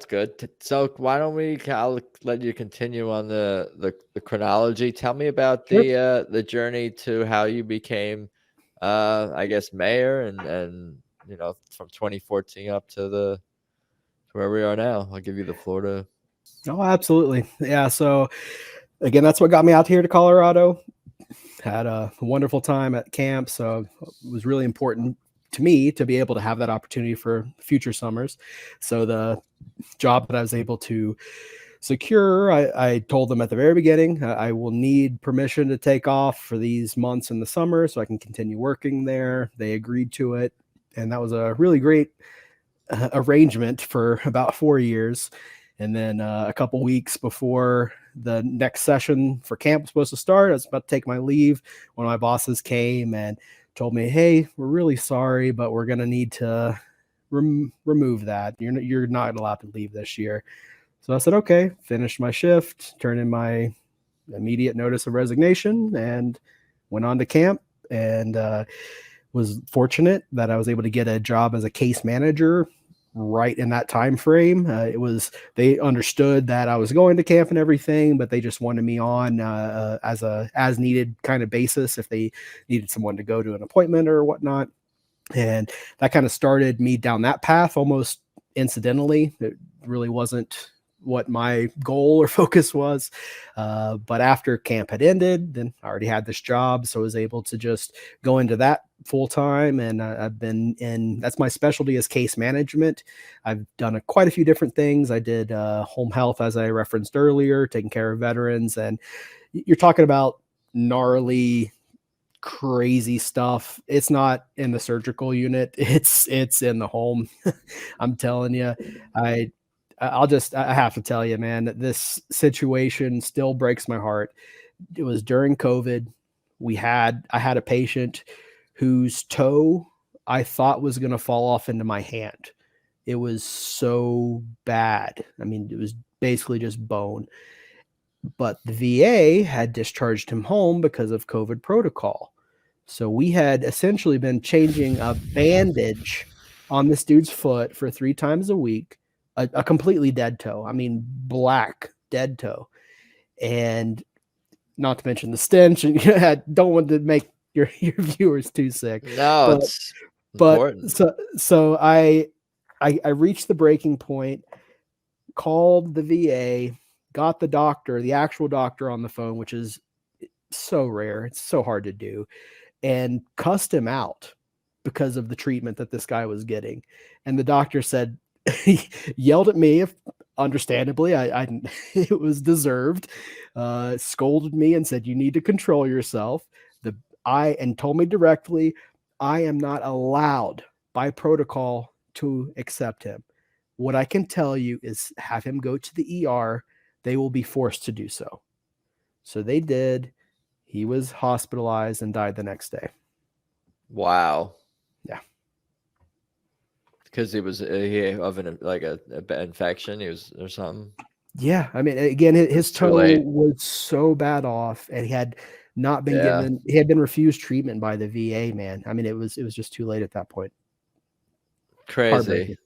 good. So why don't I'll let you continue on the chronology. Tell me about the journey to how you became, I guess, mayor and from 2014 up to where we are now. I'll give you the floor to. Oh, absolutely. Yeah. So again, that's what got me out here to Colorado. Had a wonderful time at camp. So it was really important to me to be able to have that opportunity for future summers. So the job that I was able to secure, I told them at the very beginning, I will need permission to take off for these months in the summer so I can continue working there. They agreed to it. And that was a really great arrangement for about 4 years. And then a couple weeks before the next session for camp was supposed to start, I was about to take my leave when my bosses came and told me, hey, we're really sorry, but we're going to need to remove that. You're not allowed to leave this year. So I said, okay, finished my shift, turned in my immediate notice of resignation, and went on to camp. And was fortunate that I was able to get a job as a case manager right in that time frame. They understood that I was going to camp and everything, but they just wanted me on as needed kind of basis if they needed someone to go to an appointment or whatnot. And that kind of started me down that path almost incidentally. It really wasn't what my goal or focus was. But after camp had ended, then I already had this job. So I was able to just go into that full time. And I've been that's my specialty, is case management. I've done quite a few different things. I did home health, as I referenced earlier, taking care of veterans. And you're talking about gnarly crazy stuff. It's not in the surgical unit. It's in the home. I'm telling you, I have to tell you, man, this situation still breaks my heart. It was during COVID. I had a patient whose toe I thought was going to fall off into my hand. It was so bad. I mean, it was basically just bone. But the VA had discharged him home because of COVID protocol. So we had essentially been changing a bandage on this dude's foot for 3 times a week, a completely dead toe. I mean, black dead toe. And not to mention the stench. And I don't want to make your viewers too sick. No, it's important. So I reached the breaking point, called the VA, got the doctor, the actual doctor on the phone, which is so rare. It's so hard to do, and cussed him out because of the treatment that this guy was getting. And the doctor said, he yelled at me, understandably, I it was deserved, scolded me and said, you need to control yourself. And told me directly, I am not allowed by protocol to accept him. What I can tell you is have him go to the ER. They will be forced to do so. So they did. He was hospitalized and died the next day. Wow. Yeah. Because he was of an infection, he was or something. Yeah, I mean, again, his toe was so bad off, and he had not been given. He had been refused treatment by the VA. Man, I mean, it was just too late at that point. Crazy.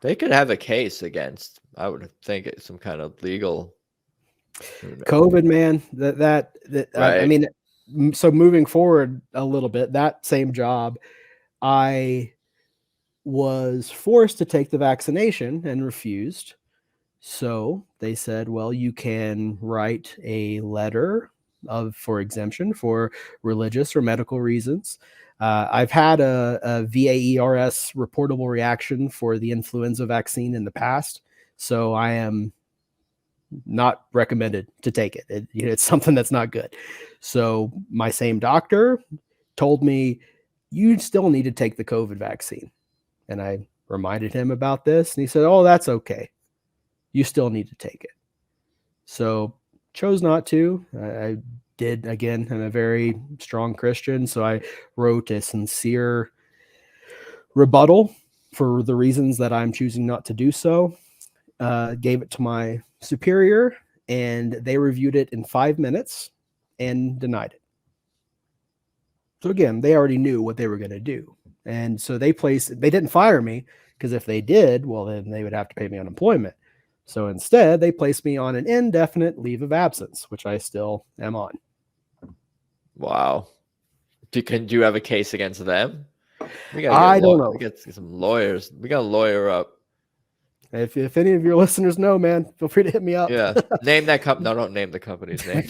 They could have a case against. I would think it's some kind of legal. COVID, man. That right. I mean, so moving forward a little bit, that same job, I was forced to take the vaccination and refused. So they said, well, you can write a letter for exemption for religious or medical reasons. I've had a VAERS reportable reaction for the influenza vaccine in the past, so I am not recommended to take it. It's something that's not good. So my same doctor told me, you still need to take the COVID vaccine. And I reminded him about this, and he said, oh, that's okay. You still need to take it. So chose not to. I did, again, I'm a very strong Christian, so I wrote a sincere rebuttal for the reasons that I'm choosing not to do so. Gave it to my superior, and they reviewed it in 5 minutes and denied it. So again, they already knew what they were going to do. And so they didn't fire me, because if they did, well, then they would have to pay me unemployment. So instead, they placed me on an indefinite leave of absence, which I still am on. Wow. Do you have a case against them? I don't know. We got some lawyers. We got a lawyer up. If any of your listeners know, man, feel free to hit me up. Yeah. Name that company. No, don't name the company's name.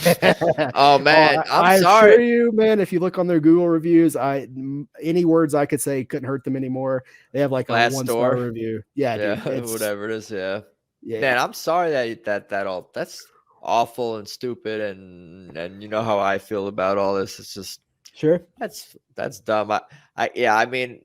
Oh, man. I'm sorry. Assure you, man, if you look on their Google reviews, any words I could say couldn't hurt them anymore. They have like a 1-star review. Yeah, dude, whatever it is. Yeah. Yeah. Man, I'm sorry that's awful and stupid, and you know how I feel about all this. It's just sure that's dumb. I mean,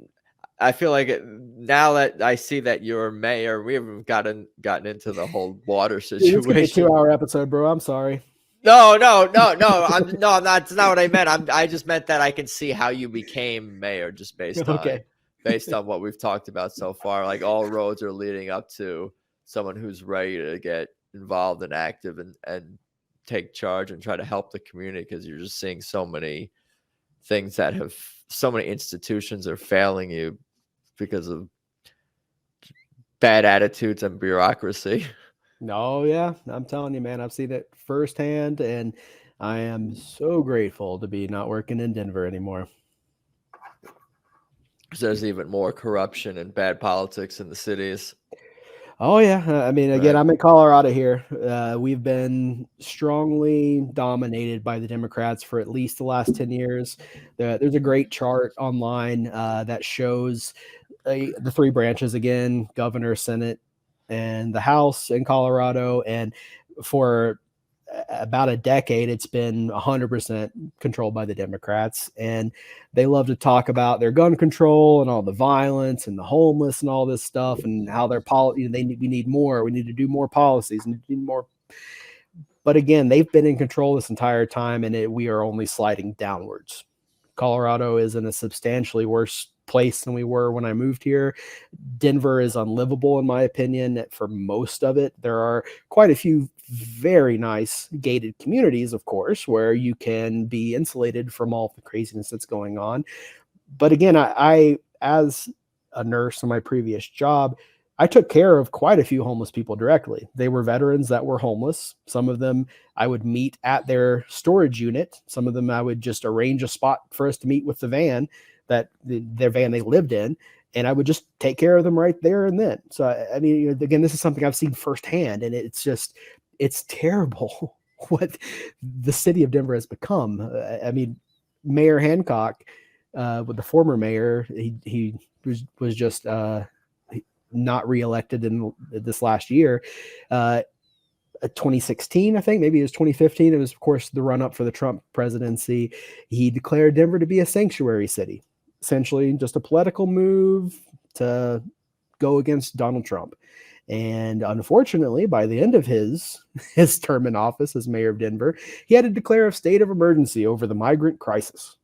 I feel like now that I see that you're mayor, we haven't gotten into the whole water situation. It's gonna be a 2-hour episode, bro. I'm sorry. No. I'm not. That's not what I meant. I just meant that I can see how you became mayor just based on what we've talked about so far. Like all roads are leading up to someone who's ready to get involved and active and take charge and try to help the community, because you're just seeing so many things that have so many institutions are failing you because of bad attitudes and bureaucracy. No, yeah, I'm telling you, man, I've seen it firsthand, and I am so grateful to be not working in Denver anymore. There's even more corruption and bad politics in the cities. Oh, yeah. I mean, again, I'm in Colorado here. We've been strongly dominated by the Democrats for at least the last 10 years. There's a great chart online that shows the 3 branches again: governor, Senate, and the House in Colorado. And for about a decade, it's been 100% controlled by the Democrats. And they love to talk about their gun control and all the violence and the homeless and all this stuff and how their policy, we need more. We need to do more policies and do more. But again, they've been in control this entire time, and we are only sliding downwards. Colorado is in a substantially worse place than we were when I moved here. Denver is unlivable, in my opinion, for most of it. There are quite a few very nice gated communities, of course, where you can be insulated from all the craziness that's going on. But again, I as a nurse in my previous job, I took care of quite a few homeless people directly. They were veterans that were homeless. Some of them I would meet at their storage unit. Some of them I would just arrange a spot for us to meet with the van, their van they lived in, and I would just take care of them right there and then. So, I mean, again, this is something I've seen firsthand, and it's terrible what the city of Denver has become. I mean, Mayor Hancock, with the former mayor, he was just not reelected in this last year. 2016, I think, maybe it was 2015. It was, of course, the run up for the Trump presidency. He declared Denver to be a sanctuary city, essentially just a political move to go against Donald Trump. And unfortunately, by the end of his term in office as mayor of Denver, he had to declare a state of emergency over the migrant crisis.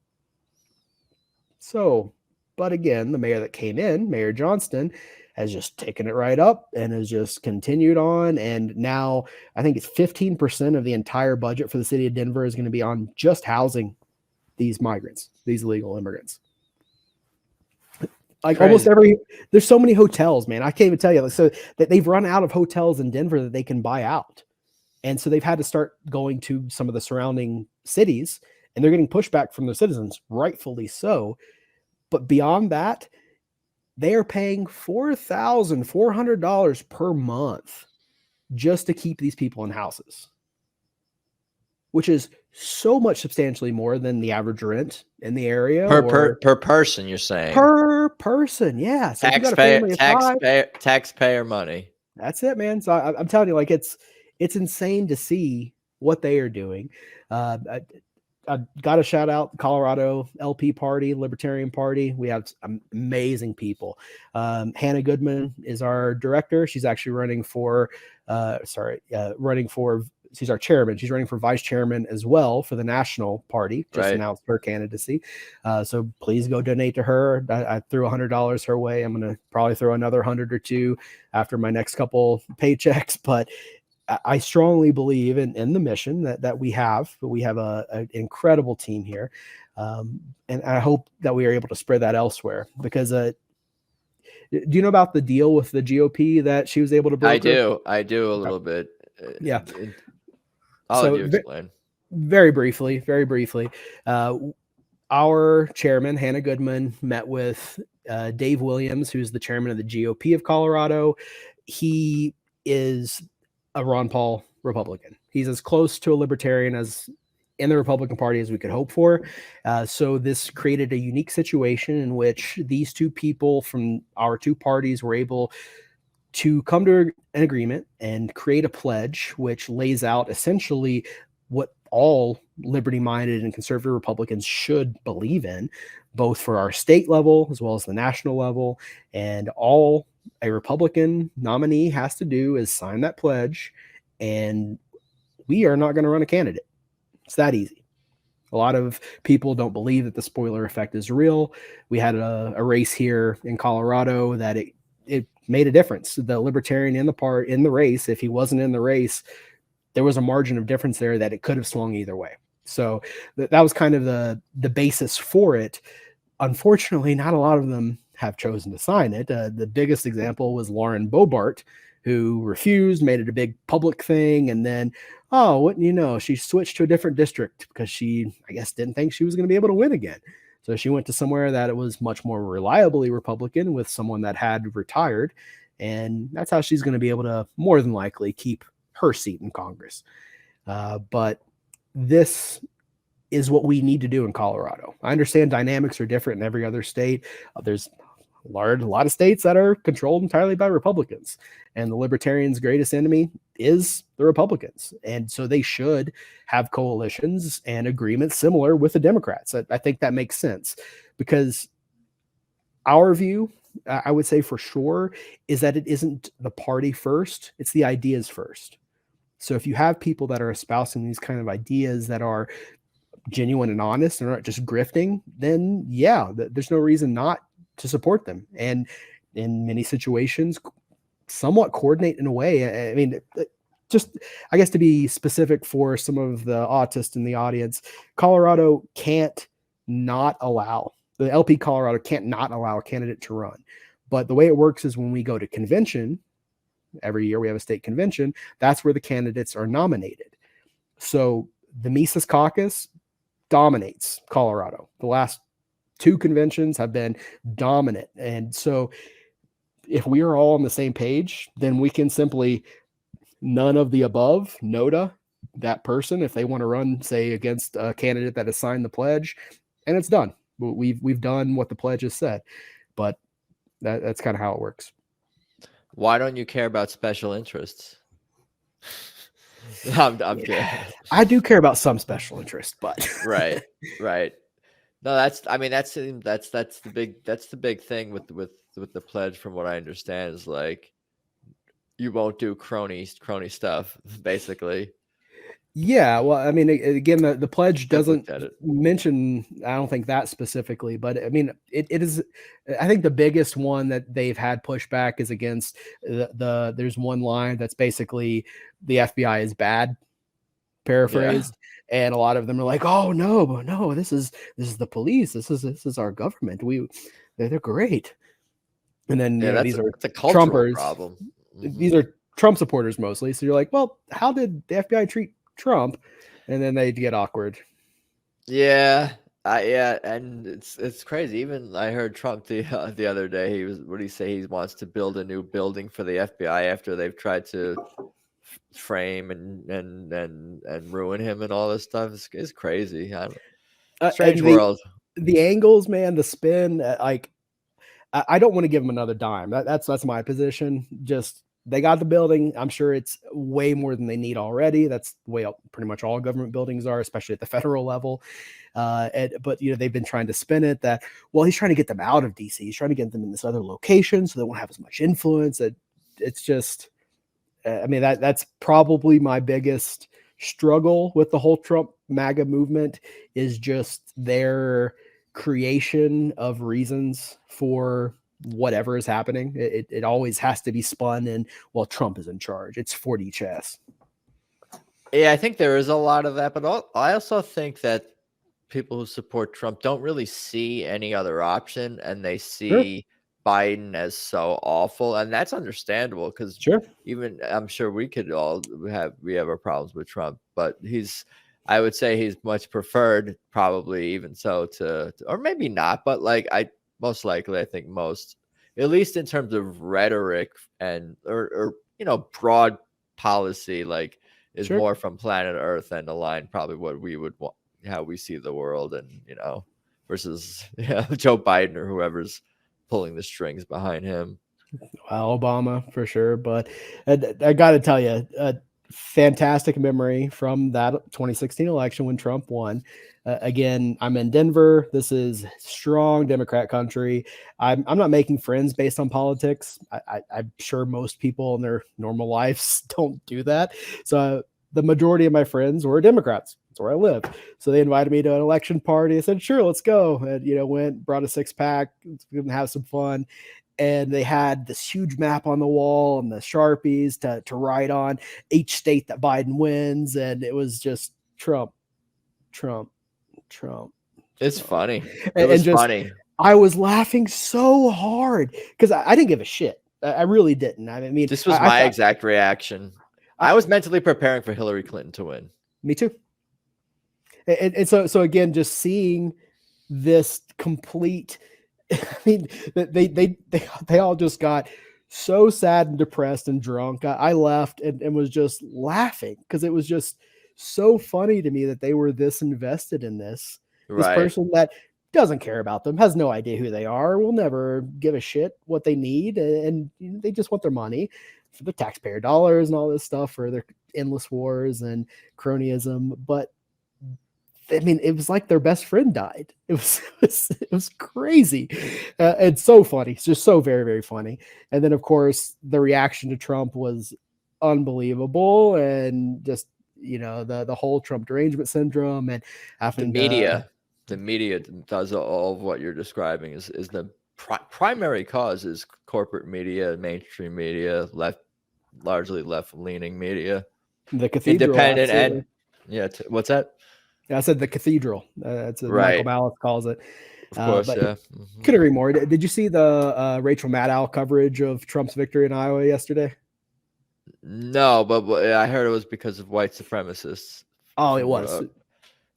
So, but again, the mayor that came in, Mayor Johnston, has just taken it right up and has just continued on. And now I think it's 15% of the entire budget for the city of Denver is going to be on just housing these migrants, these illegal immigrants. Like almost there's so many hotels, man. I can't even tell you. So that they've run out of hotels in Denver that they can buy out. And so they've had to start going to some of the surrounding cities, and they're getting pushback from their citizens, rightfully so. But beyond that, they are paying $4,400 per month just to keep these people in houses, which is so much substantially more than the average rent in the area. Per person, you're saying? Per person, yeah. So taxpayer money. That's it, man. So I'm telling you, like it's insane to see what they are doing. I got to shout out Colorado LP Party, Libertarian Party. We have amazing people. Hannah Goodman is our director. She's actually running for, she's our chairman. She's running for vice chairman as well for the national party. Just announced her candidacy. So please go donate to her. I threw $100 her way. I'm going to probably throw another 100 or two after my next couple paychecks, but I strongly believe in the mission that we have, but we have an incredible team here. And I hope that we are able to spread that elsewhere because, do you know about the deal with the GOP that she was able to broker? I do a little bit. Yeah. I'll let you explain. Very briefly. Our chairman, Hannah Goodman, met with Dave Williams, who's the chairman of the GOP of Colorado. He is a Ron Paul Republican. He's as close to a libertarian as in the Republican Party as we could hope for. So this created a unique situation in which these two people from our two parties were able to come to an agreement and create a pledge which lays out essentially what all liberty-minded and conservative Republicans should believe in, both for our state level as well as the national level. And all a Republican nominee has to do is sign that pledge, and we are not going to run a candidate. It's that easy. A lot of people don't believe that the spoiler effect is real. We had a race here in Colorado that it made a difference. The libertarian in the race, if he wasn't in the race, there was a margin of difference there that it could have swung either way. So that was kind of the basis for it. Unfortunately, not a lot of them have chosen to sign it. The biggest example was Lauren Boebert, who refused, made it a big public thing, and then, wouldn't you know, she switched to a different district because she, I guess, didn't think she was going to be able to win again. So she went to somewhere that it was much more reliably Republican with someone that had retired, and that's how she's going to be able to more than likely keep her seat in Congress. But this is what we need to do in Colorado. I understand dynamics are different in every other state. There's a lot of states that are controlled entirely by Republicans, and the Libertarians' greatest enemy is the Republicans. And so they should have coalitions and agreements similar with the Democrats. I think that makes sense, because our view, I would say for sure, is that it isn't the party first, it's the ideas first. So if you have people that are espousing these kind of ideas that are genuine and honest and not just grifting, then yeah, there's no reason not to support them. And in many situations, somewhat coordinate in a way. I mean, just, I guess, to be specific for some of the autists in the audience, Colorado can't not allow, the LP Colorado can't not allow a candidate to run. But the way it works is when we go to convention, every year we have a state convention, that's where the candidates are nominated. So the Mises Caucus dominates Colorado. The last 2 conventions have been dominant. And so if we are all on the same page, then we can simply none of the above, NOTA that person if they want to run, say, against a candidate that has signed the pledge, and it's done. We've done what the pledge has said. But that's kind of how it works. Why don't you care about special interests? I'm kidding. I do care about some special interest, but right. No, that's the big thing with the pledge, from what I understand, is like you won't do crony stuff, basically. Yeah, well, I mean, again, the pledge doesn't mention, I don't think, that specifically, but I mean, it is, I think the biggest one that they've had pushback is against there's one line that's basically the FBI is bad, paraphrased. Yeah. And a lot of them are like, oh no, this is the police. This is our government. They're great. And then these are a cultural Trumpers. Problem. Mm-hmm. These are Trump supporters mostly. So you're like, well, how did the FBI treat Trump? And then they get awkward. Yeah, and it's crazy. Even I heard Trump the other day. What did he say? He wants to build a new building for the FBI after they've tried to frame and ruin him and all this stuff. It's crazy. Strange world. The angles, man, the spin. Like, I don't want to give them another dime. That's my position. Just, they got the building. I'm sure it's way more than they need already. That's the way pretty much all government buildings are, especially at the federal level. But they've been trying to spin it that, well, he's trying to get them out of DC. He's trying to get them in this other location so they won't have as much influence. It's just, I mean, that's probably my biggest struggle with the whole Trump MAGA movement, is just their creation of reasons for whatever is happening. It always has to be spun in, well, Trump is in charge. It's 4D chess. Yeah, I think there is a lot of that, but I also think that people who support Trump don't really see any other option, and they see Biden as so awful, and that's understandable, because even I'm sure we could all have our problems with Trump, but I would say he's much preferred, probably even so, to or maybe not, but like most likely, I think most, at least in terms of rhetoric and or broad policy, like is more from planet Earth and align probably what we would want, how we see the world, and versus Joe Biden or whoever's pulling the strings behind him. Well, Obama for sure, but I got to tell you, a fantastic memory from that 2016 election when Trump won. Again, I'm in Denver. This is strong Democrat country. I'm not making friends based on politics. I'm sure most people in their normal lives don't do that. So the majority of my friends were Democrats. That's where I live. So they invited me to an election party. I said, sure, let's go. And, went, brought a 6-pack, going to have some fun. And they had this huge map on the wall and the Sharpies to write on each state that Biden wins. And it was just Trump. It's funny. It was funny. I was laughing so hard because I didn't give a shit. I really didn't. I mean, this was my exact reaction. I was mentally preparing for Hillary Clinton to win. Me too. And so again, just seeing this complete, I mean, they all just got so sad and depressed and drunk. I left and was just laughing because it was just so funny to me that they were this invested in this person that doesn't care about them, has no idea who they are, will never give a shit what they need, and they just want their money for the taxpayer dollars and all this stuff for their endless wars and cronyism. But I mean, it was like their best friend died. It was crazy. It's so funny. It's just so very, very funny. And then, of course, the reaction to Trump was unbelievable, and just, the whole Trump derangement syndrome and having the media does all of what you're describing. Is the primary cause is corporate media, mainstream media, largely left-leaning media, the cathedral, independent, and what's that? I said the cathedral. That's what Right. Michael Malice calls it. Of course, but yeah. Could agree more. Did you see the Rachel Maddow coverage of Trump's victory in Iowa yesterday? No, but I heard it was because of white supremacists. Oh, it was.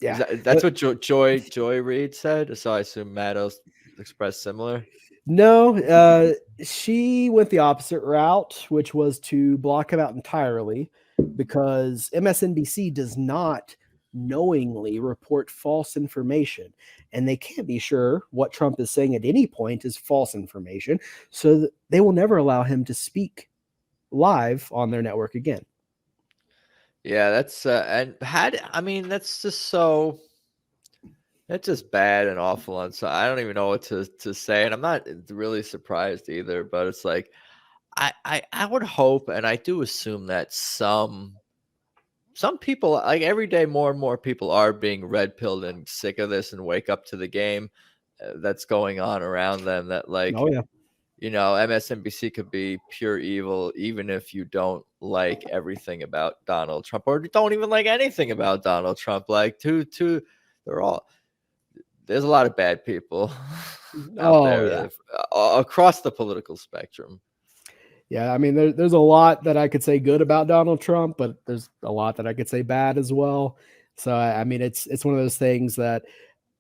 Yeah, that's what Joy Reid said. So I assume Maddow expressed similar. No, she went the opposite route, which was to block him out entirely, because MSNBC does not knowingly report false information, and they can't be sure what Trump is saying at any point is false information, so they will never allow him to speak live on their network again. Yeah, that's that's just bad and awful. And so I don't even know what to say, and I'm not really surprised either. But it's like I would hope, and I do assume that some people, like every day, more and more people are being red pilled and sick of this and wake up to the game that's going on around them. That MSNBC could be pure evil, even if you don't like everything about Donald Trump, or don't even like anything about Donald Trump. Like, there's a lot of bad people out there across the political spectrum. Yeah, I mean, there's a lot that I could say good about Donald Trump, but there's a lot that I could say bad as well. So, I mean, it's one of those things that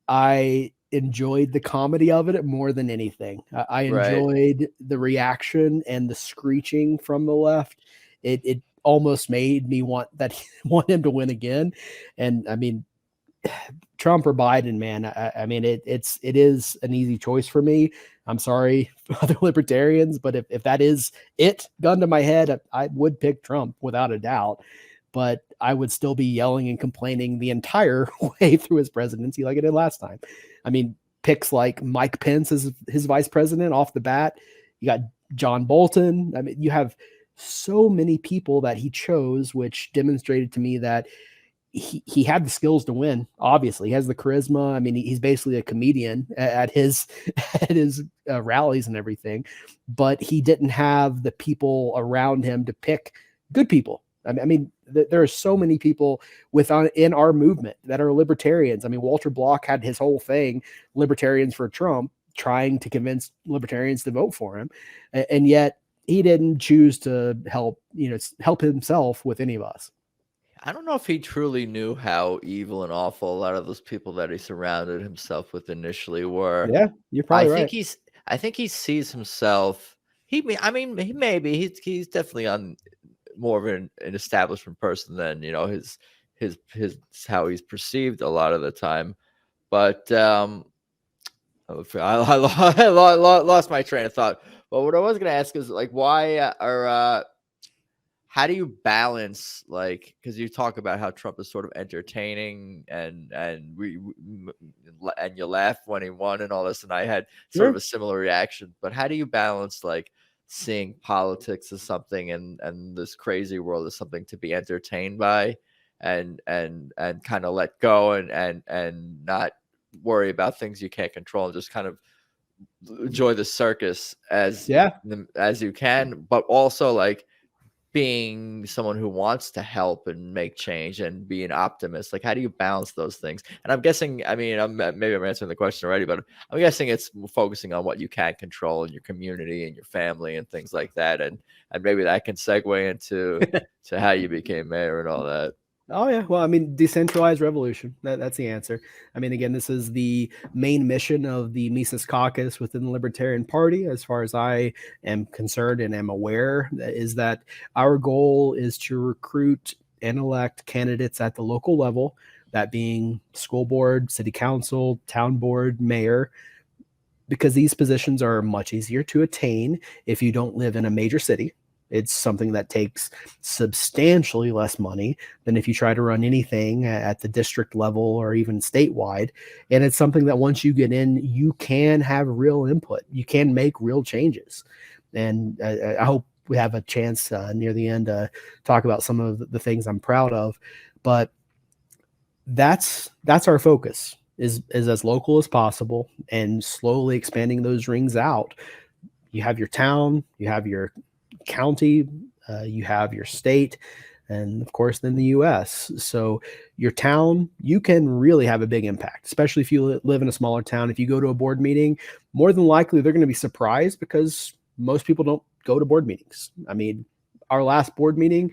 I enjoyed the comedy of it more than anything. I enjoyed the reaction and the screeching from the left. It almost made me want him to win again. And I mean, Trump or Biden, man, I mean, it is an easy choice for me. I'm sorry for other libertarians, but if that is it, gun to my head, I would pick Trump without a doubt. But I would still be yelling and complaining the entire way through his presidency like I did last time. I mean, picks like Mike Pence as his vice president off the bat. You got John Bolton. I mean, you have so many people that he chose, which demonstrated to me that he had the skills to win. Obviously, he has the charisma. I mean, he's basically a comedian at his rallies and everything, but he didn't have the people around him to pick good people. I mean, there are so many people in our movement that are libertarians. I mean, Walter Block had his whole thing, libertarians for Trump, trying to convince libertarians to vote for him, and yet he didn't choose to help himself with any of us. I don't know if he truly knew how evil and awful a lot of those people that he surrounded himself with initially were. Yeah, you're probably right. I think he sees himself. He's definitely on more of an establishment person than his how he's perceived a lot of the time. But I lost my train of thought. But what I was going to ask is like, how do you balance, like, because you talk about how Trump is sort of entertaining and you laugh when he won and all this, and I had sort of a similar reaction. But how do you balance like seeing politics as something and this crazy world as something to be entertained by, and kind of let go and not worry about things you can't control and just kind of enjoy the circus as you can, but also like being someone who wants to help and make change and be an optimist? Like, how do you balance those things? And I'm guessing, I mean, maybe I'm answering the question already, but I'm guessing it's focusing on what you can control in your community and your family and things like that. And maybe that can segue into to how you became mayor and all that. Oh, yeah. Well, I mean, decentralized revolution. That's the answer. I mean, again, this is the main mission of the Mises Caucus within the Libertarian Party, as far as I am concerned and am aware, is that our goal is to recruit and elect candidates at the local level that being school board, city council, town board, mayor, because these positions are much easier to attain if you don't live in a major city. It's something that takes substantially less money than if you try to run anything at the district level or even statewide. And it's something that once you get in, you can have real input. You can make real changes. And I hope we have a chance near the end to talk about some of the things I'm proud of. But that's our focus, is as local as possible and slowly expanding those rings out. You have your town, you have your county, you have your state, and of course then the US. So your town, you can really have a big impact, especially if you live in a smaller town. If you go to a board meeting, more than likely they're going to be surprised because most people don't go to board meetings. I mean, our last board meeting,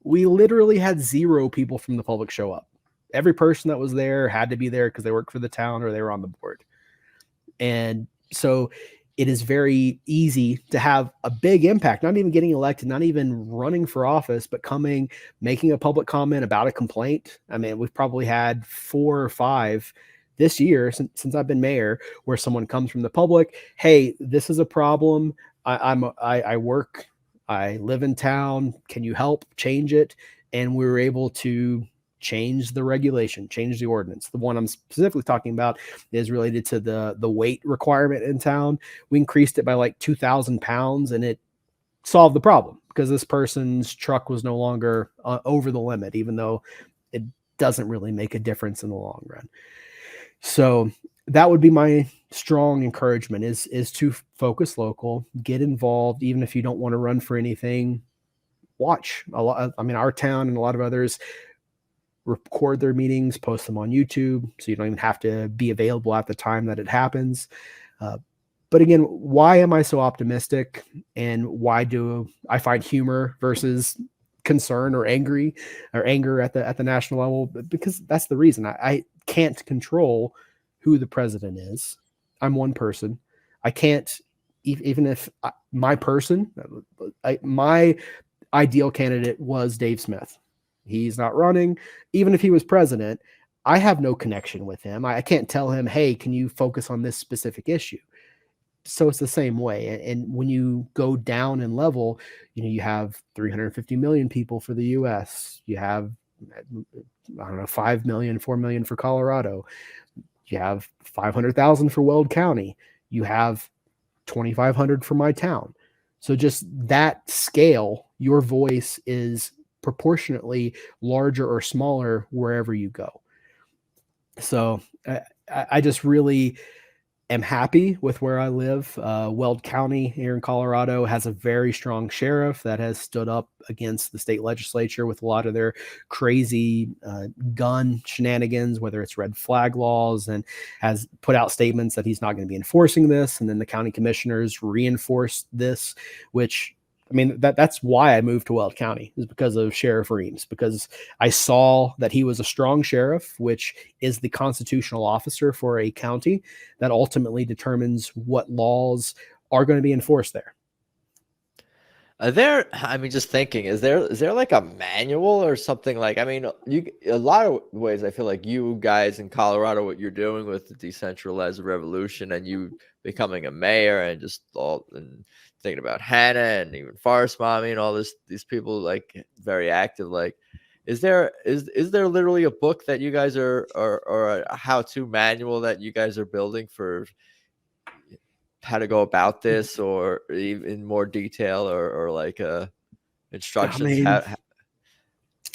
we literally had 0 people from the public show up. Every person that was there had to be there because they worked for the town or they were on the board. And so it is very easy to have a big impact, not even getting elected, not even running for office, but coming, making a public comment about a complaint. I mean, we've probably had 4 or 5 this year since I've been mayor, where someone comes from the public. Hey, this is a problem. I work, I live in town. Can you help change it? And we were able to change the regulation, change the ordinance. The one I'm specifically talking about is related to the weight requirement in town. We increased it by like 2,000 pounds, and it solved the problem because this person's truck was no longer over the limit, even though it doesn't really make a difference in the long run. So that would be my strong encouragement, is to focus local, get involved, even if you don't want to run for anything. Watch a lot. I mean, our town and a lot of others record their meetings, post them on YouTube, so you don't even have to be available at the time that it happens. But again, why am I so optimistic, and why do I find humor versus concern or anger at the national level? Because that's the reason. I can't control who the president is. I'm one person. I can't, even if my ideal candidate was Dave Smith. He's not running. Even if he was president, I have no connection with him. I can't tell him, hey, can you focus on this specific issue? So it's the same way. And when you go down in level, you have 350 million people for the US. You have, 5 million, 4 million for Colorado. You have 500,000 for Weld County. You have 2,500 for my town. So just that scale, your voice is proportionately larger or smaller wherever you go. So I just really am happy with where I live. Weld County here in Colorado has a very strong sheriff that has stood up against the state legislature with a lot of their crazy gun shenanigans, whether it's red flag laws, and has put out statements that he's not going to be enforcing this. And then the county commissioners reinforced this, which, I mean, that's why I moved to Weld County, is because of Sheriff Reams, because I saw that he was a strong sheriff, which is the constitutional officer for a county that ultimately determines what laws are going to be enforced there. Just thinking, is there like a manual or something? Like, I mean, a lot of ways I feel like you guys in Colorado, what you're doing with the decentralized revolution and you becoming a mayor and just and thinking about Hannah and even Forest Mommy and all these people like very active. Like, is there literally a book that you guys are or a how-to manual that you guys are building for how to go about this, or in more detail, or like instructions? I mean,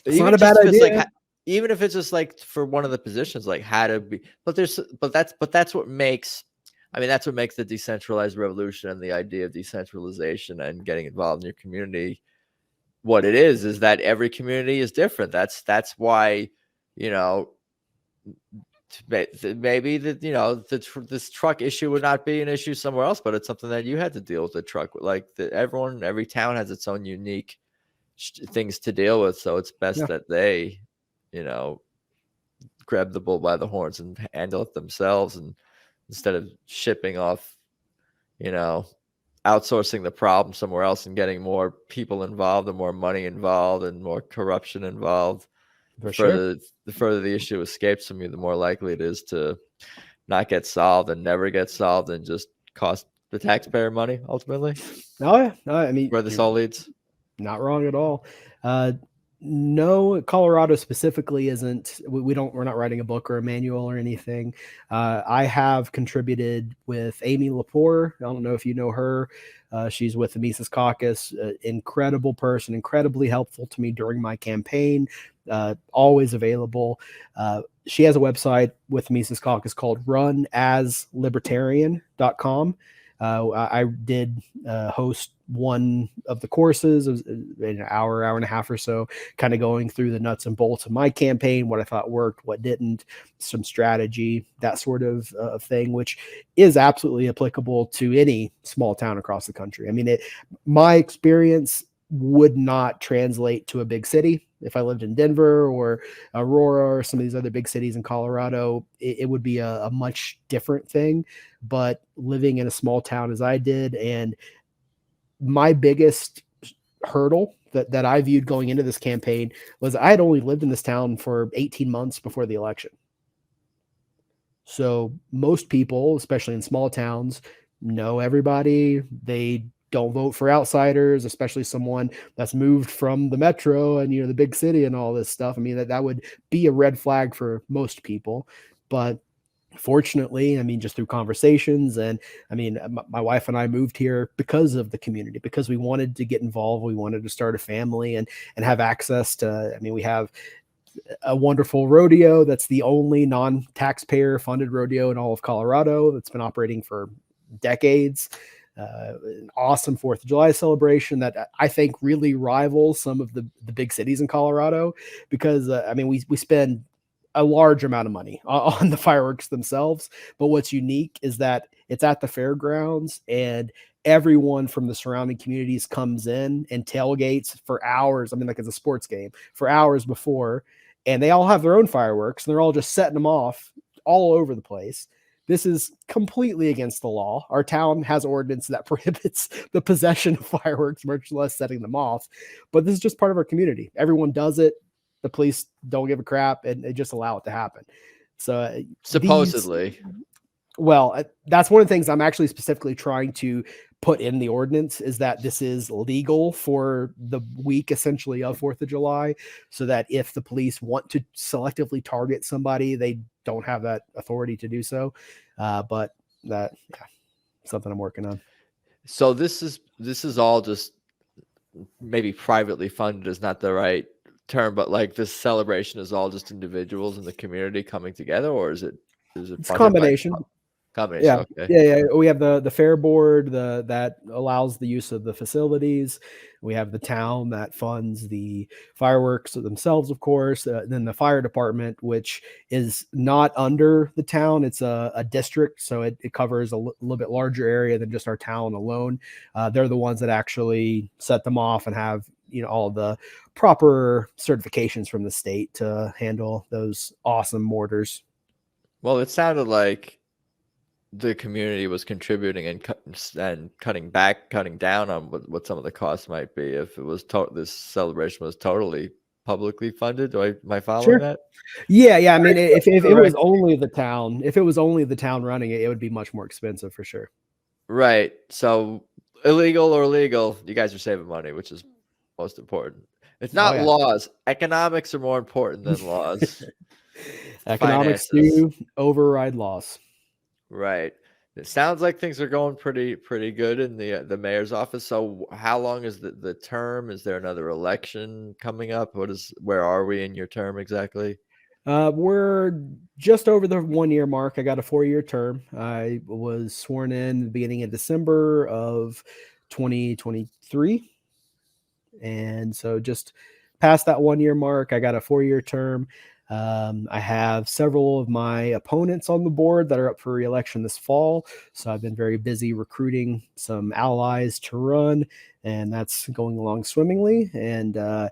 it's even not a bad idea. Like, even if it's just like for one of the positions, like how to be, but that's what makes, I mean, that's what makes the decentralized revolution and the idea of decentralization and getting involved in your community what it is that every community is different. That's why, maybe this truck issue would not be an issue somewhere else, but it's something that you had to deal with. The truck, like every town has its own unique things to deal with. So it's best that they, grab the bull by the horns and handle it themselves, and instead of shipping off, outsourcing the problem somewhere else and getting more people involved and more money involved and more corruption involved. The further the issue escapes from you, the more likely it is to not get solved and never get solved and just cost the taxpayer money ultimately. Oh yeah, no, I mean, where this all leads. Not wrong at all. No, Colorado specifically isn't. We're not writing a book or a manual or anything. I have contributed with Amy Lepore. I don't know if you know her. She's with the Mises Caucus. Incredible person, incredibly helpful to me during my campaign. Always available. She has a website with the Mises Caucus called runaslibertarian.com. I did host one of the courses. It was an hour and a half or so, kind of going through the nuts and bolts of my campaign, what I thought worked, what didn't, some strategy, that sort of thing, which is absolutely applicable to any small town across the country. I mean, my experience would not translate to a big city. If I lived in Denver or Aurora or some of these other big cities in Colorado, it would be a much different thing. But living in a small town as I did, and my biggest hurdle that I viewed going into this campaign was I had only lived in this town for 18 months before the election. So most people, especially in small towns, know everybody. They don't vote for outsiders, especially someone that's moved from the metro and, the big city and all this stuff. I mean, that would be a red flag for most people. But fortunately, I mean, just through conversations, and I mean, my wife and I moved here because of the community, because we wanted to get involved. We wanted to start a family and have access to, I mean, we have a wonderful rodeo that's the only non-taxpayer funded rodeo in all of Colorado that's been operating for decades. An awesome 4th of July celebration that I think really rivals some of the big cities in Colorado, because I mean, we spend a large amount of money on the fireworks themselves, but what's unique is that it's at the fairgrounds and everyone from the surrounding communities comes in and tailgates for hours. I mean, like it's a sports game, for hours before, and they all have their own fireworks and they're all just setting them off all over the place. This is completely against the law. Our town has ordinance that prohibits the possession of fireworks, much less setting them off. But this is just part of our community. Everyone does it. The police don't give a crap, and they just allow it to happen. So supposedly, that's one of the things I'm actually specifically trying to put in the ordinance, is that this is legal for the week essentially of 4th of July, so that if the police want to selectively target somebody, they don't have that authority to do so. But that, something I'm working on. So this is all just maybe privately funded is not the right term, but like this celebration is all just individuals in the community coming together, or is it it's a combination? Combination. Yeah. Okay. Yeah. We have the fair board that allows the use of the facilities. We have the town that funds the fireworks themselves, of course. Then the fire department, which is not under the town, it's a district, so it covers a little bit larger area than just our town alone. They're the ones that actually set them off and have all the proper certifications from the state to handle those awesome mortars. Well, it sounded like the community was contributing and cutting down on what some of the costs might be if it was this celebration was totally publicly funded. Am I following that? Yeah. I mean, if it was only the town, running it, it would be much more expensive for sure. Right. So illegal or legal, you guys are saving money, which is most important. It's not laws. Economics are more important than laws. Economics do override laws. Right. It sounds like things are going pretty good in the mayor's office. So how long is the term? Is there another election coming up? Where are we in your term exactly? We're just over the 1-year mark. I got a 4-year term. I was sworn in the beginning of December of 2023. And so just past that 1-year mark, I got a 4-year term. I have several of my opponents on the board that are up for re-election this fall. So I've been very busy recruiting some allies to run, and that's going along swimmingly. And I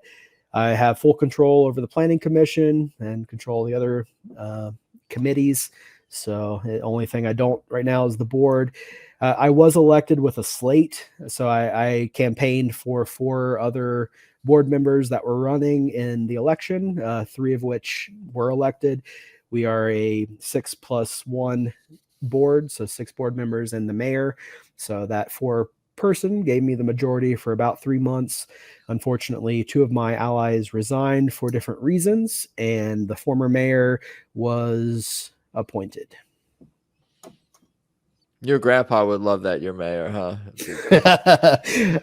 have full control over the planning commission and control the other committees. So the only thing I don't right now is the board. I was elected with a slate. So I campaigned for 4 other board members that were running in the election, 3 of which were elected. We are a 6+1 board, so 6 board members and the mayor. So that 4-person gave me the majority for about 3 months. Unfortunately, 2 of my allies resigned for different reasons, and the former mayor was appointed. Your grandpa would love that you're mayor, huh?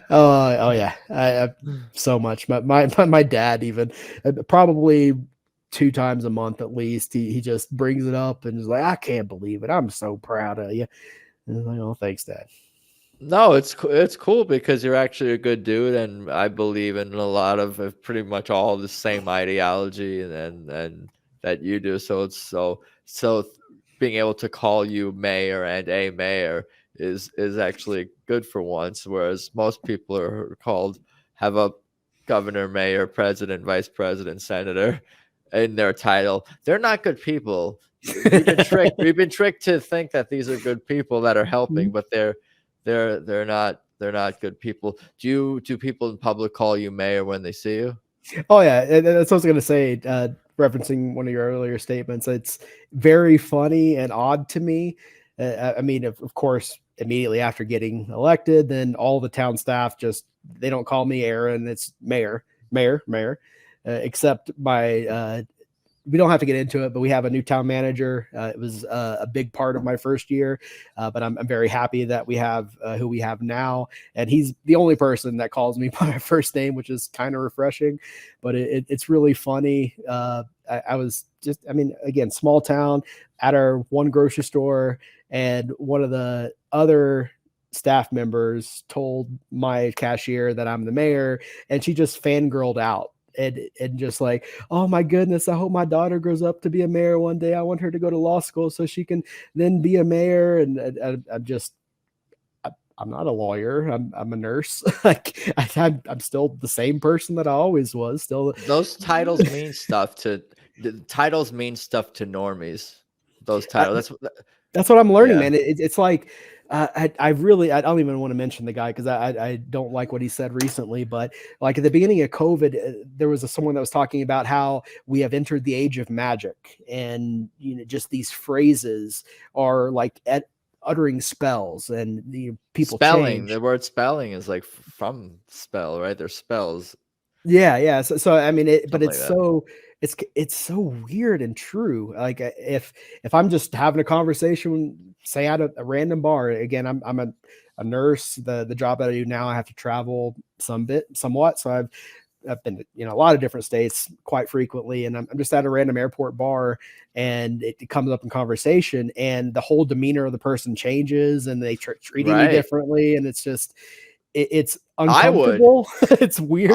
Oh yeah, I so much. My dad even probably 2 times a month at least. He just brings it up and is like, I can't believe it. I'm so proud of you. And I'm like, oh, thanks, Dad. No, it's cool because you're actually a good dude, and I believe in a lot of pretty much all the same ideology and that you do. So it's so being able to call you mayor and a mayor is actually good for once, whereas most people are have a governor, mayor, president, vice president, senator in their title. They're not good people. We've been tricked to think that these are good people that are helping, but they're not good people. Do people in public call you mayor when they see you? Oh yeah, that's what I was gonna say. Referencing one of your earlier statements, it's very funny and odd to me. I mean, of course, immediately after getting elected, then all the town staff they don't call me Aaron. It's mayor. Except my we don't have to get into it, but we have a new town manager. It was a big part of my first year, but I'm very happy that we have who we have now. And he's the only person that calls me by my first name, which is kind of refreshing, but it's really funny. I was again, small town at our one grocery store, and one of the other staff members told my cashier that I'm the mayor, and she just fangirled out. And just like, oh my goodness, I hope my daughter grows up to be a mayor one day. I want her to go to law school so she can then be a mayor. And I'm not a lawyer. I'm a nurse. Like I'm still the same person that I always was. Still, those titles mean stuff to normies. Those titles. That's what I'm learning, man. It's like I don't even want to mention the guy because I don't like what he said recently. But like at the beginning of COVID, there was someone that was talking about how we have entered the age of magic, and just these phrases are like uttering spells, and people spelling. change. The word spelling is like from spell, right? There's spells. Yeah. So I mean, but it's like it's so weird and true. Like if I'm just having a conversation, say at a random bar, again, I'm a nurse. The job that I do now, I have to travel somewhat. So I've been a lot of different states quite frequently, and I'm just at a random airport bar, and it comes up in conversation, and the whole demeanor of the person changes, and they treating me differently, and it's just it's uncomfortable. It's weird.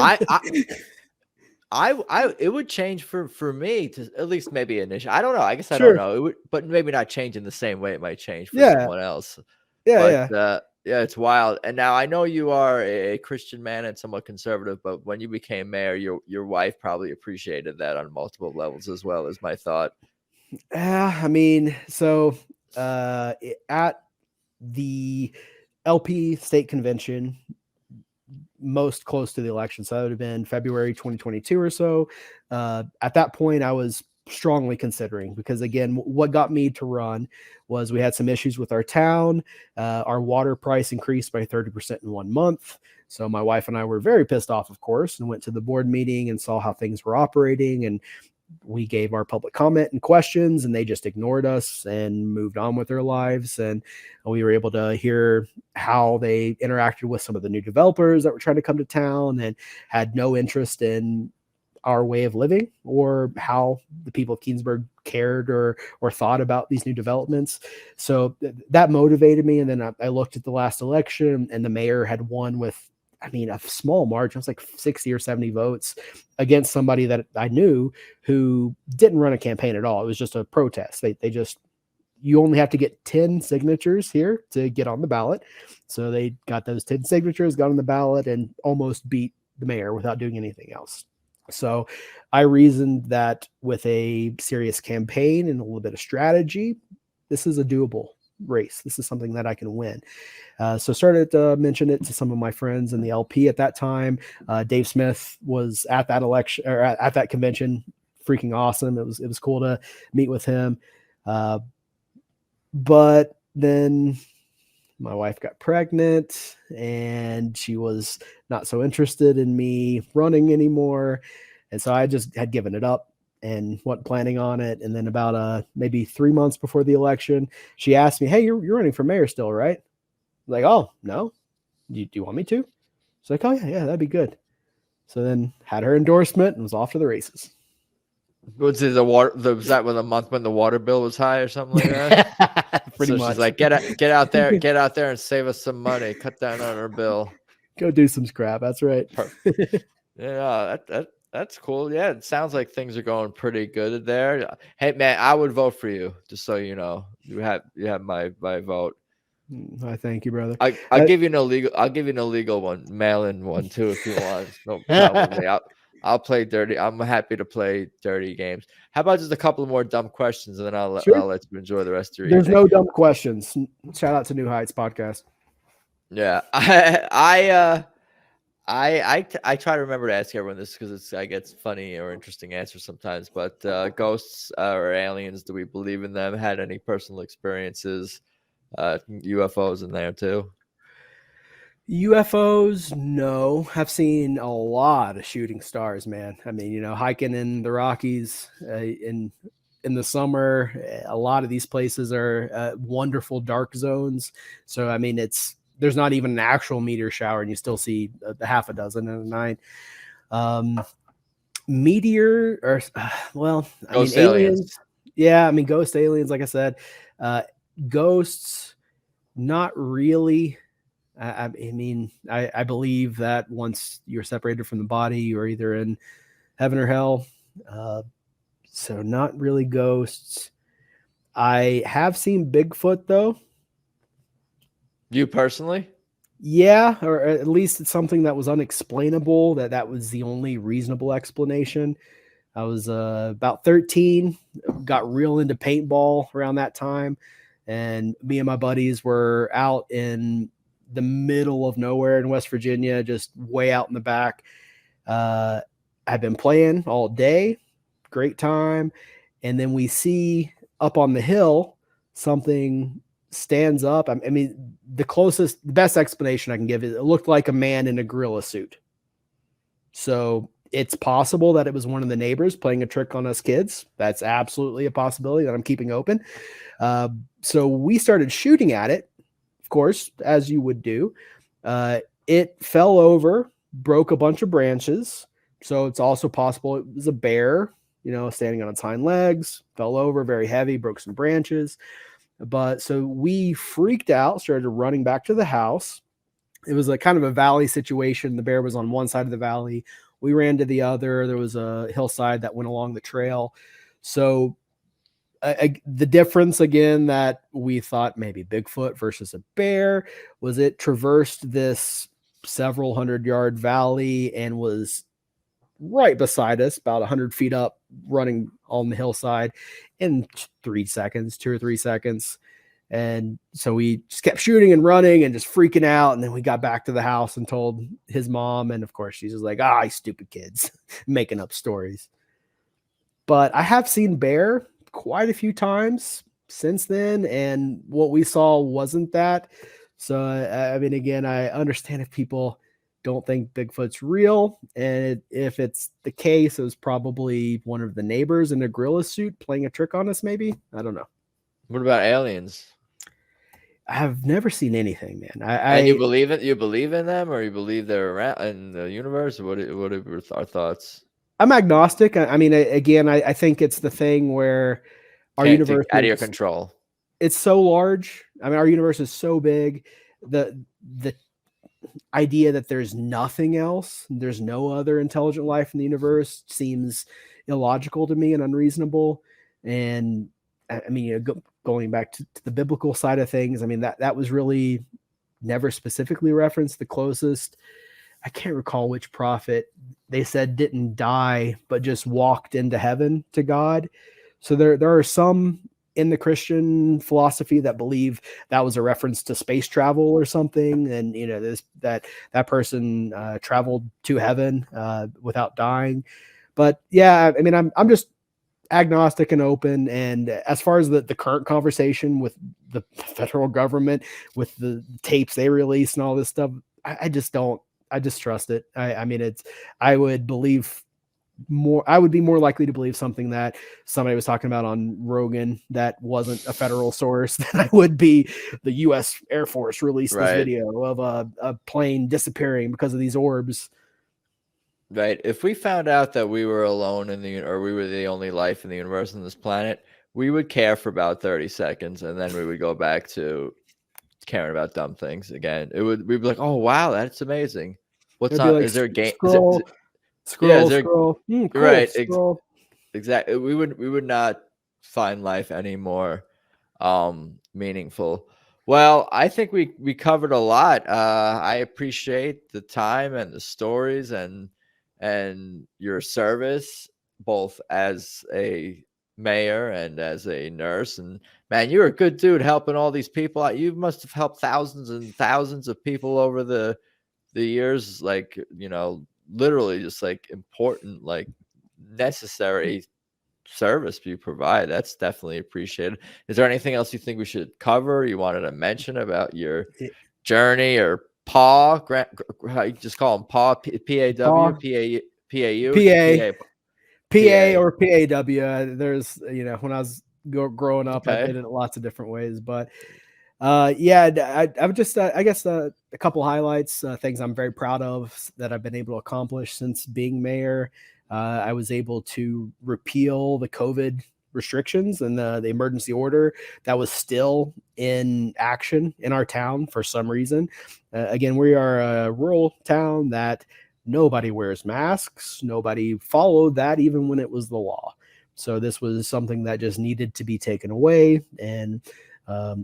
It would change for me to at least maybe initially. I don't know. I guess I don't know. It would, but maybe not change in the same way it might change for someone else. Yeah, it's wild. And now I know you are a Christian man and somewhat conservative, but when you became mayor, your wife probably appreciated that on multiple levels as well, is my thought. I mean, so at the LP state convention, most close to the election, so that would have been February 2022 or so. At that point, I was strongly considering, because again, what got me to run was we had some issues with our town. Our water price increased by 30% in 1 month. So my wife and I were very pissed off, of course, and went to the board meeting and saw how things were operating. And we gave our public comment and questions, and they just ignored us and moved on with their lives. And we were able to hear how they interacted with some of the new developers that were trying to come to town and had no interest in our way of living or how the people of Keenesburg cared or thought about these new developments. So that motivated me. And then I looked at the last election, and the mayor had won with, a small margin. It was like 60 or 70 votes against somebody that I knew who didn't run a campaign at all. It was just a protest. You only have to get 10 signatures here to get on the ballot. So they got those 10 signatures, got on the ballot, and almost beat the mayor without doing anything else. So I reasoned that with a serious campaign and a little bit of strategy, this is a doable race. This is something that I can win. So started to mention it to some of my friends in the LP at that time. Dave Smith was at that election or at that convention. Freaking awesome. It was cool to meet with him. But then my wife got pregnant and she was not so interested in me running anymore. And so I just had given it up and wasn't planning on it. And then about maybe 3 months before the election, she asked me, "Hey, you're running for mayor still, right?" I'm like, "Oh, no. Do you want me to?" She's like, "Oh, yeah, that'd be good." So then had her endorsement and was off to the races. Was it was that when the month when the water bill was high or something like that? Pretty much. She's like, get out there and save us some money. Cut down on our bill. Go do some scrap. That's right. Yeah, that's cool. Yeah, it sounds like things are going pretty good there. Hey man, I would vote for you, just so you know. You have my vote. I thank you, brother. I'll give you an illegal one, mail-in one too, if you want. No problem with me. I'll play dirty. I'm happy to play dirty games. How about just a couple more dumb questions, and then I'll let you enjoy the rest of your There's evening. no dumb questions. Shout out to New Heights podcast. Yeah, I try to remember to ask everyone this because I get funny or interesting answers sometimes. But ghosts or aliens, do we believe in them? Had any personal experiences? UFOs in there too? UFOs, no. I've seen a lot of shooting stars, man. I mean, hiking in the Rockies in the summer, a lot of these places are wonderful dark zones. So, I mean, there's not even an actual meteor shower, and you still see a half a dozen in a night. Meteor, or Ghost aliens. Yeah, I mean, ghost aliens, like I said. Ghosts, not really. I mean, I believe that once you're separated from the body, you're either in heaven or hell. So not really ghosts. I have seen Bigfoot though. You personally? Yeah, or at least it's something that was unexplainable. That was the only reasonable explanation. I was about 13, got real into paintball around that time, and me and my buddies were out in the middle of nowhere in West Virginia, just way out in the back. I've been playing all day, great time. And then we see up on the hill, something stands up. I mean, the best explanation I can give is it looked like a man in a gorilla suit. So it's possible that it was one of the neighbors playing a trick on us kids. That's absolutely a possibility that I'm keeping open. So we started shooting at it. Of course, as you would do. It fell over, broke a bunch of branches. So it's also possible it was a bear, standing on its hind legs, fell over, very heavy, broke some branches. But so we freaked out, started running back to the house. It was a kind of a valley situation. The bear was on one side of the valley. We ran to the other. There was a hillside that went along the trail. So the difference again that we thought maybe Bigfoot versus a bear was it traversed this several 100-yard valley and was right beside us, about 100 feet up, running on the hillside in 2 or 3 seconds. And so we just kept shooting and running and just freaking out. And then we got back to the house and told his mom. And of course, she's just like, stupid kids making up stories. But I have seen bear quite a few times since then, and what we saw wasn't that. So I mean, again, I understand if people don't think Bigfoot's real, and if it's the case, it was probably one of the neighbors in a gorilla suit playing a trick on us. Maybe, I don't know. What about aliens? I've never seen anything, man. And you believe it? You believe in them, or you believe they're around in the universe? What are our thoughts? I'm agnostic. I mean, again, I think it's the thing where our universe out of your control. It's so large. I mean, our universe is so big. The idea that there's nothing else, there's no other intelligent life in the universe, seems illogical to me and unreasonable. And I mean, going back to the biblical side of things, I mean, that was really never specifically referenced. The closest, I can't recall which prophet they said didn't die, but just walked into heaven to God. So there are some in the Christian philosophy that believe that was a reference to space travel or something, and that person traveled to heaven without dying. But yeah, I mean, I'm just agnostic and open. And as far as the current conversation with the federal government, with the tapes they release and all this stuff, I just trust it. I mean, I would be more likely to believe something that somebody was talking about on Rogan that wasn't a federal source than I would be the U.S. Air Force released this video of a plane disappearing because of these orbs. Right. If we found out that we were alone or we were the only life in the universe on this planet, we would care for about 30 seconds, and then we would go back to caring about dumb things again. We'd be like, oh wow, that's amazing. What's on? Like, is there a game? Scroll. Scroll. Cool, right. Scroll. Exactly. We would not find life any more meaningful. Well, I think we covered a lot. I appreciate the time and the stories and your service, both as a mayor and as a nurse. And man, you're a good dude helping all these people out. You must have helped thousands and thousands of people over the years, like, literally just like important, like necessary service you provide. That's definitely appreciated. Is there anything else you think we should cover, you wanted to mention about your journey, or Paw, how you just call him Paw, P-A-W, P-A-U, P-A or P-A-W. There's, when I was growing up, I did it lots of different ways, but yeah, I would just, I guess a couple highlights, things I'm very proud of that I've been able to accomplish since being mayor. I was able to repeal the COVID restrictions and the emergency order that was still in action in our town for some reason. Again, we are a rural town that nobody wears masks. Nobody followed that even when it was the law. So this was something that just needed to be taken away, and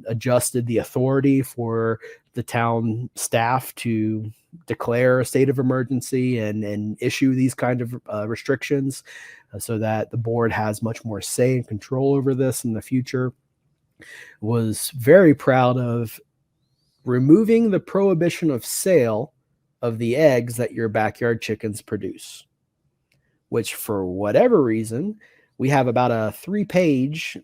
adjusted the authority for the town staff to declare a state of emergency and issue these kind of restrictions, so that the board has much more say and control over this in the future. Was very proud of removing the prohibition of sale of the eggs that your backyard chickens produce, which for whatever reason, we have about a 3-page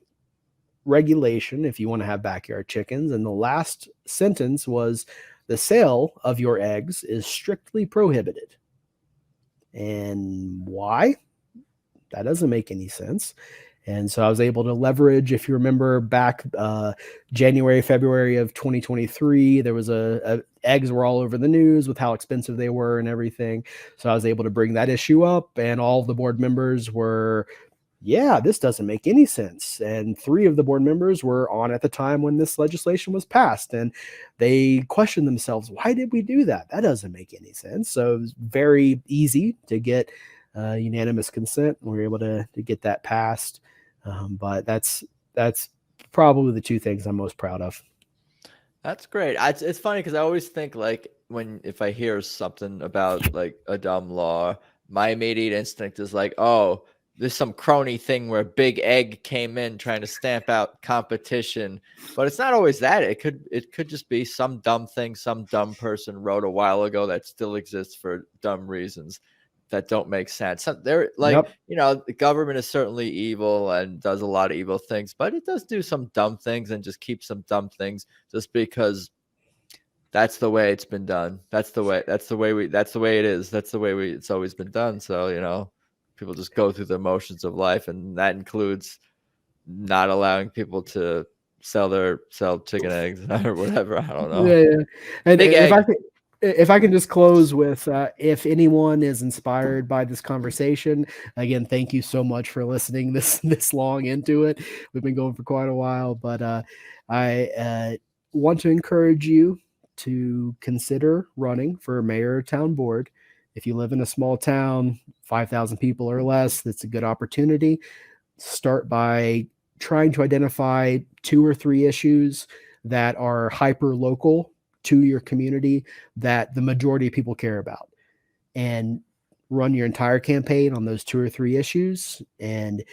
regulation if you want to have backyard chickens. And the last sentence was, the sale of your eggs is strictly prohibited. And why? That doesn't make any sense. And so I was able to leverage, if you remember back January, February of 2023, there was eggs were all over the news with how expensive they were and everything. So I was able to bring that issue up, and all of the board members were, yeah, this doesn't make any sense. And 3 of the board members were on at the time when this legislation was passed, and they questioned themselves, why did we do that? That doesn't make any sense. So it was very easy to get unanimous consent. We were able to get that passed. But that's probably the 2 things I'm most proud of. That's great. It's funny because I always think, like, if I hear something about like a dumb law, my immediate instinct is like, oh, there's some crony thing where Big Egg came in trying to stamp out competition. But it's not always that. It could just be some dumb thing some dumb person wrote a while ago that still exists for dumb reasons that don't make sense. So they're like, the government is certainly evil and does a lot of evil things, but it does do some dumb things and just keep some dumb things just because that's the way it's been done. That's the way it is. That's the way it's always been done. So, people just go through the motions of life, and that includes not allowing people to sell chicken eggs or whatever. I don't know. Yeah. And if I can just close with, if anyone is inspired by this conversation, again, thank you so much for listening this long into it. We've been going for quite a while, but I want to encourage you to consider running for mayor or town board. If you live in a small town, 5,000 people or less, that's a good opportunity. Start by trying to identify 2 or 3 issues that are hyper local to your community that the majority of people care about, and run your entire campaign on those 2 or 3 issues, and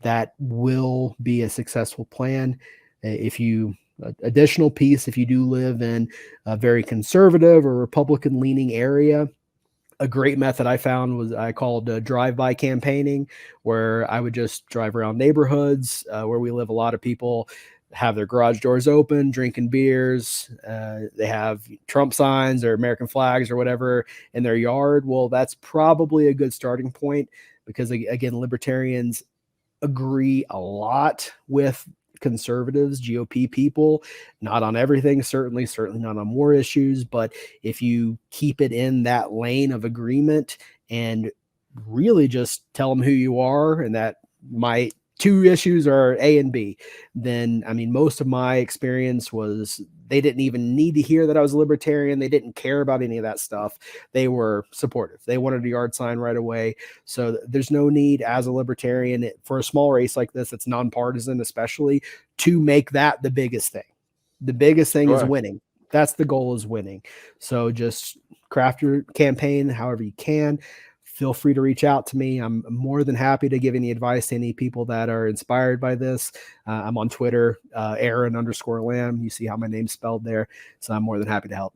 that will be a successful plan. If you additional piece, if you do live in a very conservative or Republican leaning area, a great method I found was I called drive-by campaigning, where I would just drive around neighborhoods where we live. A lot of people have their garage doors open, drinking beers. They have Trump signs or American flags or whatever in their yard. Well, that's probably a good starting point, because again, libertarians agree a lot with conservatives, GOP people, not on everything, certainly not on war issues. But if you keep it in that lane of agreement and really just tell them who you are, and that my two issues are A and B, then, I mean, most of my experience was they didn't even need to hear that I was a libertarian. They didn't care about any of that stuff. They were supportive. They wanted a yard sign right away. So there's no need as a libertarian for a small race like this, it's nonpartisan especially, to make that the biggest thing. The biggest thing is winning. That's the goal, is winning. So just craft your campaign however you can. Feel free to reach out to me. I'm more than happy to give any advice to any people that are inspired by this. I'm on Twitter, Aron_Lam. You see how my name's spelled there. So I'm more than happy to help.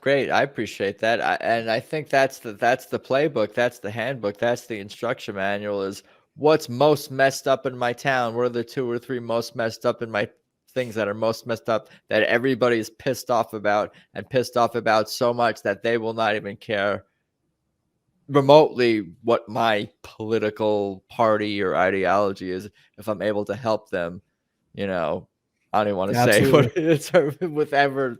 Great. I appreciate that. And I think that's the playbook. That's the handbook. That's the instruction manual, is what's most messed up in my town. What are the 2 or 3 most messed up in my things that are most messed up that everybody's pissed off about, and pissed off about so much that they will not even care remotely what my political party or ideology is. If I'm able to help them, you know, I don't even want to say what it's, whatever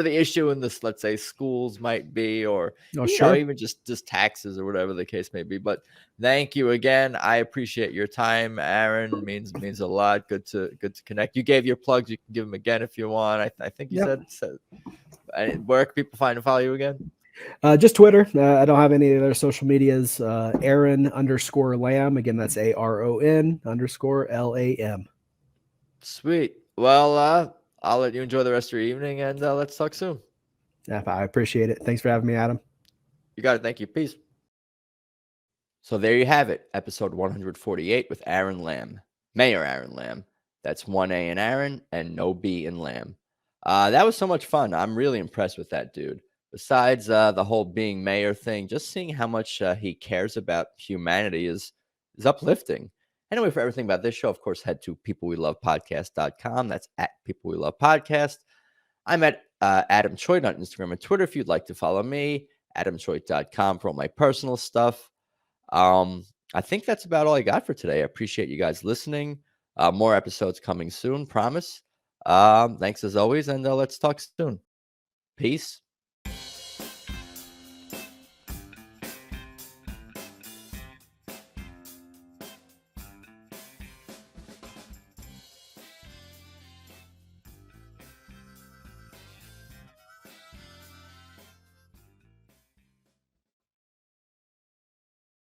the issue in this, let's say, schools might be, or know, even just taxes or whatever the case may be. But thank you again. I appreciate your time, Aron. Means a lot. Good to connect. You gave your plugs. You can give them again if you want. I think you said where can people find and follow you again? Just Twitter. I don't have any other social medias. Aron_Lam. Again, that's ARON_LAM. Sweet. Well, I'll let you enjoy the rest of your evening, and let's talk soon. Yeah, I appreciate it. Thanks for having me, Adam. You got it. Thank you. Peace. So there you have it. Episode 148 with Aron Lam. Mayor Aron Lam. That's 1 A in Aron and no B in Lam. That was so much fun. I'm really impressed with that dude. Besides the whole being mayor thing, just seeing how much he cares about humanity is uplifting. Anyway, for everything about this show, of course, head to peoplewelovepodcast.com. That's at People We Love Podcast. I'm at Adam Choit on Instagram and Twitter if you'd like to follow me. AdamChoit.com for all my personal stuff. I think that's about all I got for today. I appreciate you guys listening. More episodes coming soon, promise. Thanks as always, and let's talk soon. Peace.